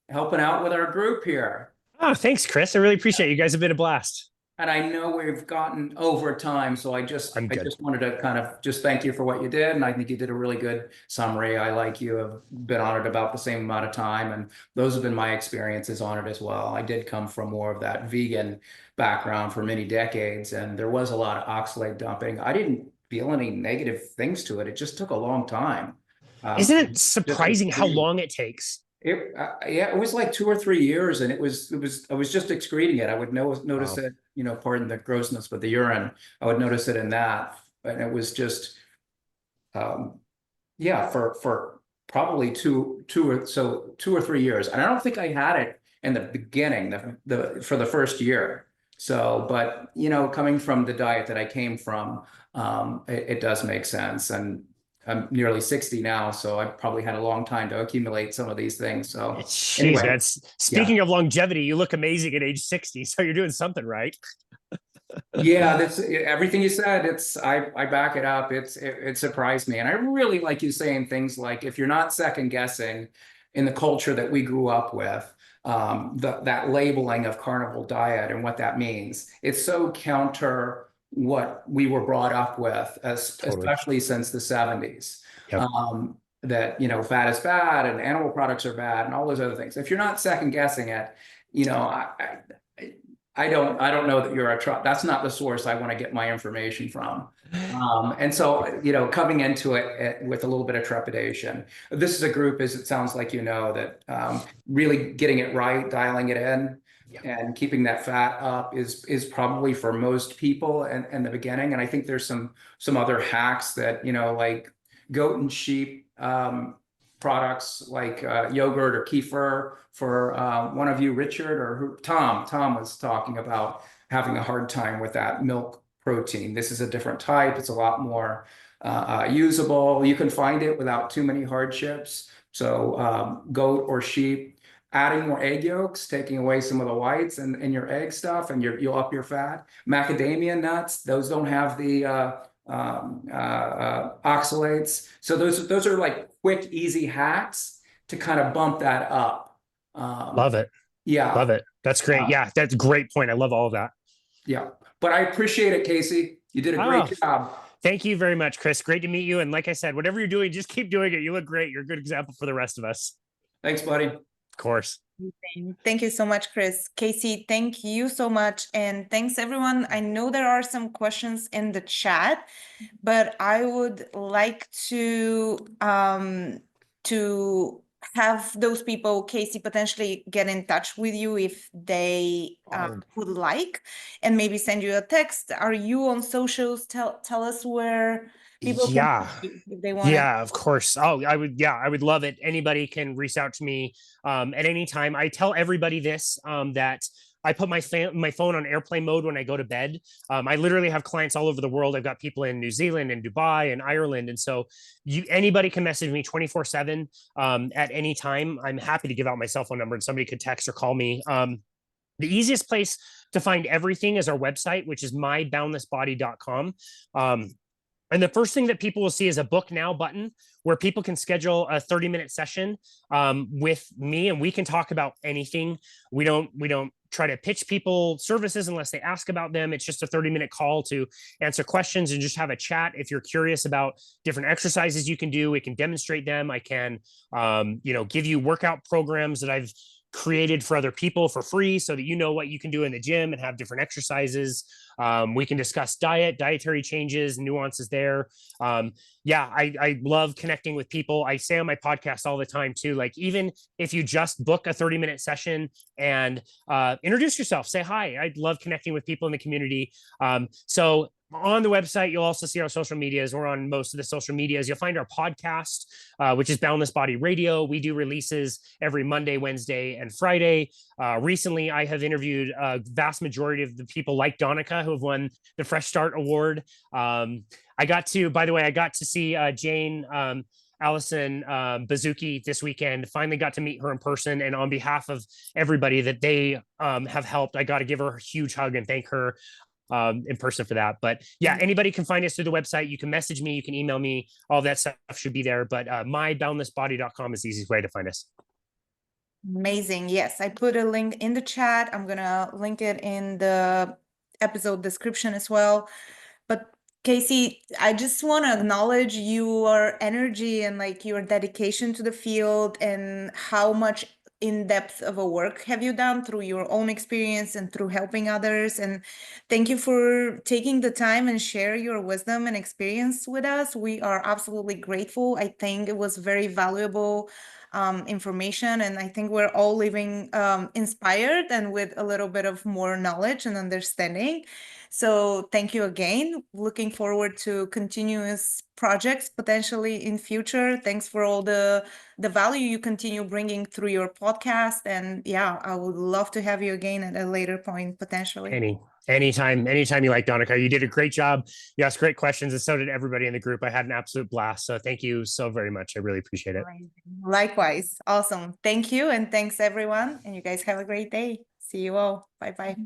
helping out with our group here. Oh, thanks, Chris. I really appreciate it. You guys have been a blast. And I know we've gotten over time, so I just wanted to kind of just thank you for what you did. And I think you did a really good summary. I, like you, have been on it about the same amount of time. And those have been my experiences on it as well. I did come from more of that vegan background for many decades, and there was a lot of oxalate dumping. I didn't feel any negative things to it. It just took a long time. Isn't it surprising how long it takes? It was like 2 or 3 years, and I was just excreting it. I would notice it, pardon the grossness, but the urine, I would notice it in that. And it was just, for probably two or 3 years. And I don't think I had it in the beginning, for the first year. So, but, coming from the diet that I came from, it does make sense. And I'm nearly 60 now, so I've probably had a long time to accumulate some of these things. So anyway, speaking of longevity, you look amazing at age 60, so you're doing something right. Yeah, that's everything you said. I back it up. It surprised me. And I really like you saying things like, if you're not second guessing in the culture that we grew up with, that labeling of carnivore diet and what that means, it's so counter what we were brought up with, especially since the 70s. Yep. That fat is bad and animal products are bad and all those other things. If you're not second guessing it, I don't know that you're that's not the source I want to get my information from. And so, coming into it with a little bit of trepidation. This is a group, as it sounds like, that really getting it right, dialing it in, and keeping that fat up is probably for most people in the beginning. And I think there's some other hacks that, like goat and sheep products like yogurt or kefir for one of you, Richard, or Tom was talking about having a hard time with that milk protein. This is a different type. It's a lot more usable. You can find it without too many hardships. So goat or sheep, adding more egg yolks, taking away some of the whites and your egg stuff, and you'll up your fat. Macadamia nuts, those don't have the oxalates. So those are like quick, easy hacks to kind of bump that up. Love it. Yeah. Love it. That's great. Yeah, that's a great point. I love all of that. Yeah. But I appreciate it, Casey. You did a great job. Thank you very much, Chris. Great to meet you. And like I said, whatever you're doing, just keep doing it. You look great. You're a good example for the rest of us. Thanks, buddy. Of course. Thank you so much, Chris. Casey, thank you so much. And thanks everyone. I know there are some questions in the chat, but I would like to have those people, Casey, potentially get in touch with you if they would like, and maybe send you a text. Are you on socials? Tell us where people can find you if they want to. Yeah, of course. Oh, I would love it. Anybody can reach out to me at any time. I tell everybody this, that I put my phone on airplane mode when I go to bed. I literally have clients all over the world. I've got people in New Zealand and Dubai and Ireland. And so anybody can message me 24/7 at any time. I'm happy to give out my cell phone number and somebody could text or call me. The easiest place to find everything is our website, which is myboundlessbody.com. And the first thing that people will see is a book now button where people can schedule a 30-minute session with me, and we can talk about anything. We don't try to pitch people services unless they ask about them. It's just a 30-minute call to answer questions and just have a chat. If you're curious about different exercises you can do, we can demonstrate them. I can, give you workout programs that I've created for other people for free so that you know what you can do in the gym and have different exercises. We can discuss dietary changes, nuances there. I love connecting with people. I say on my podcast all the time too, like even if you just book a 30-minute session and introduce yourself, say hi. I love connecting with people in the community. So on the website, you'll also see our social medias. We're on most of the social medias. You'll find our podcast, which is Boundless Body Radio. We do releases every Monday, Wednesday, and Friday. Recently, I have interviewed a vast majority of the people like Donika who have won the Fresh Start Award. I got to see Jane Allison Bazuki this weekend. Finally got to meet her in person, and on behalf of everybody that they have helped, I got to give her a huge hug and thank her in person for that. But yeah, anybody can find us through the website. You can message me, you can email me, all that stuff should be there. But myboundlessbody.com is the easiest way to find us. Amazing. Yes, I put a link in the chat. I'm gonna link it in the episode description as well. But Casey, I just want to acknowledge your energy and like your dedication to the field, and how much in-depth of a work have you done through your own experience and through helping others. And thank you for taking the time and share your wisdom and experience with us. We are absolutely grateful. I think it was very valuable information, and I think we're all living inspired and with a little bit of more knowledge and understanding. So thank you again. Looking forward to continuous projects potentially in future. Thanks for all the value you continue bringing through your podcast. And yeah, I would love to have you again at a later point potentially. Anytime you like, Donika. You did a great job. You asked great questions, and so did everybody in the group. I had an absolute blast. So thank you so very much. I really appreciate it. Likewise. Awesome. Thank you. And thanks everyone. And you guys have a great day. See you all. Bye-bye.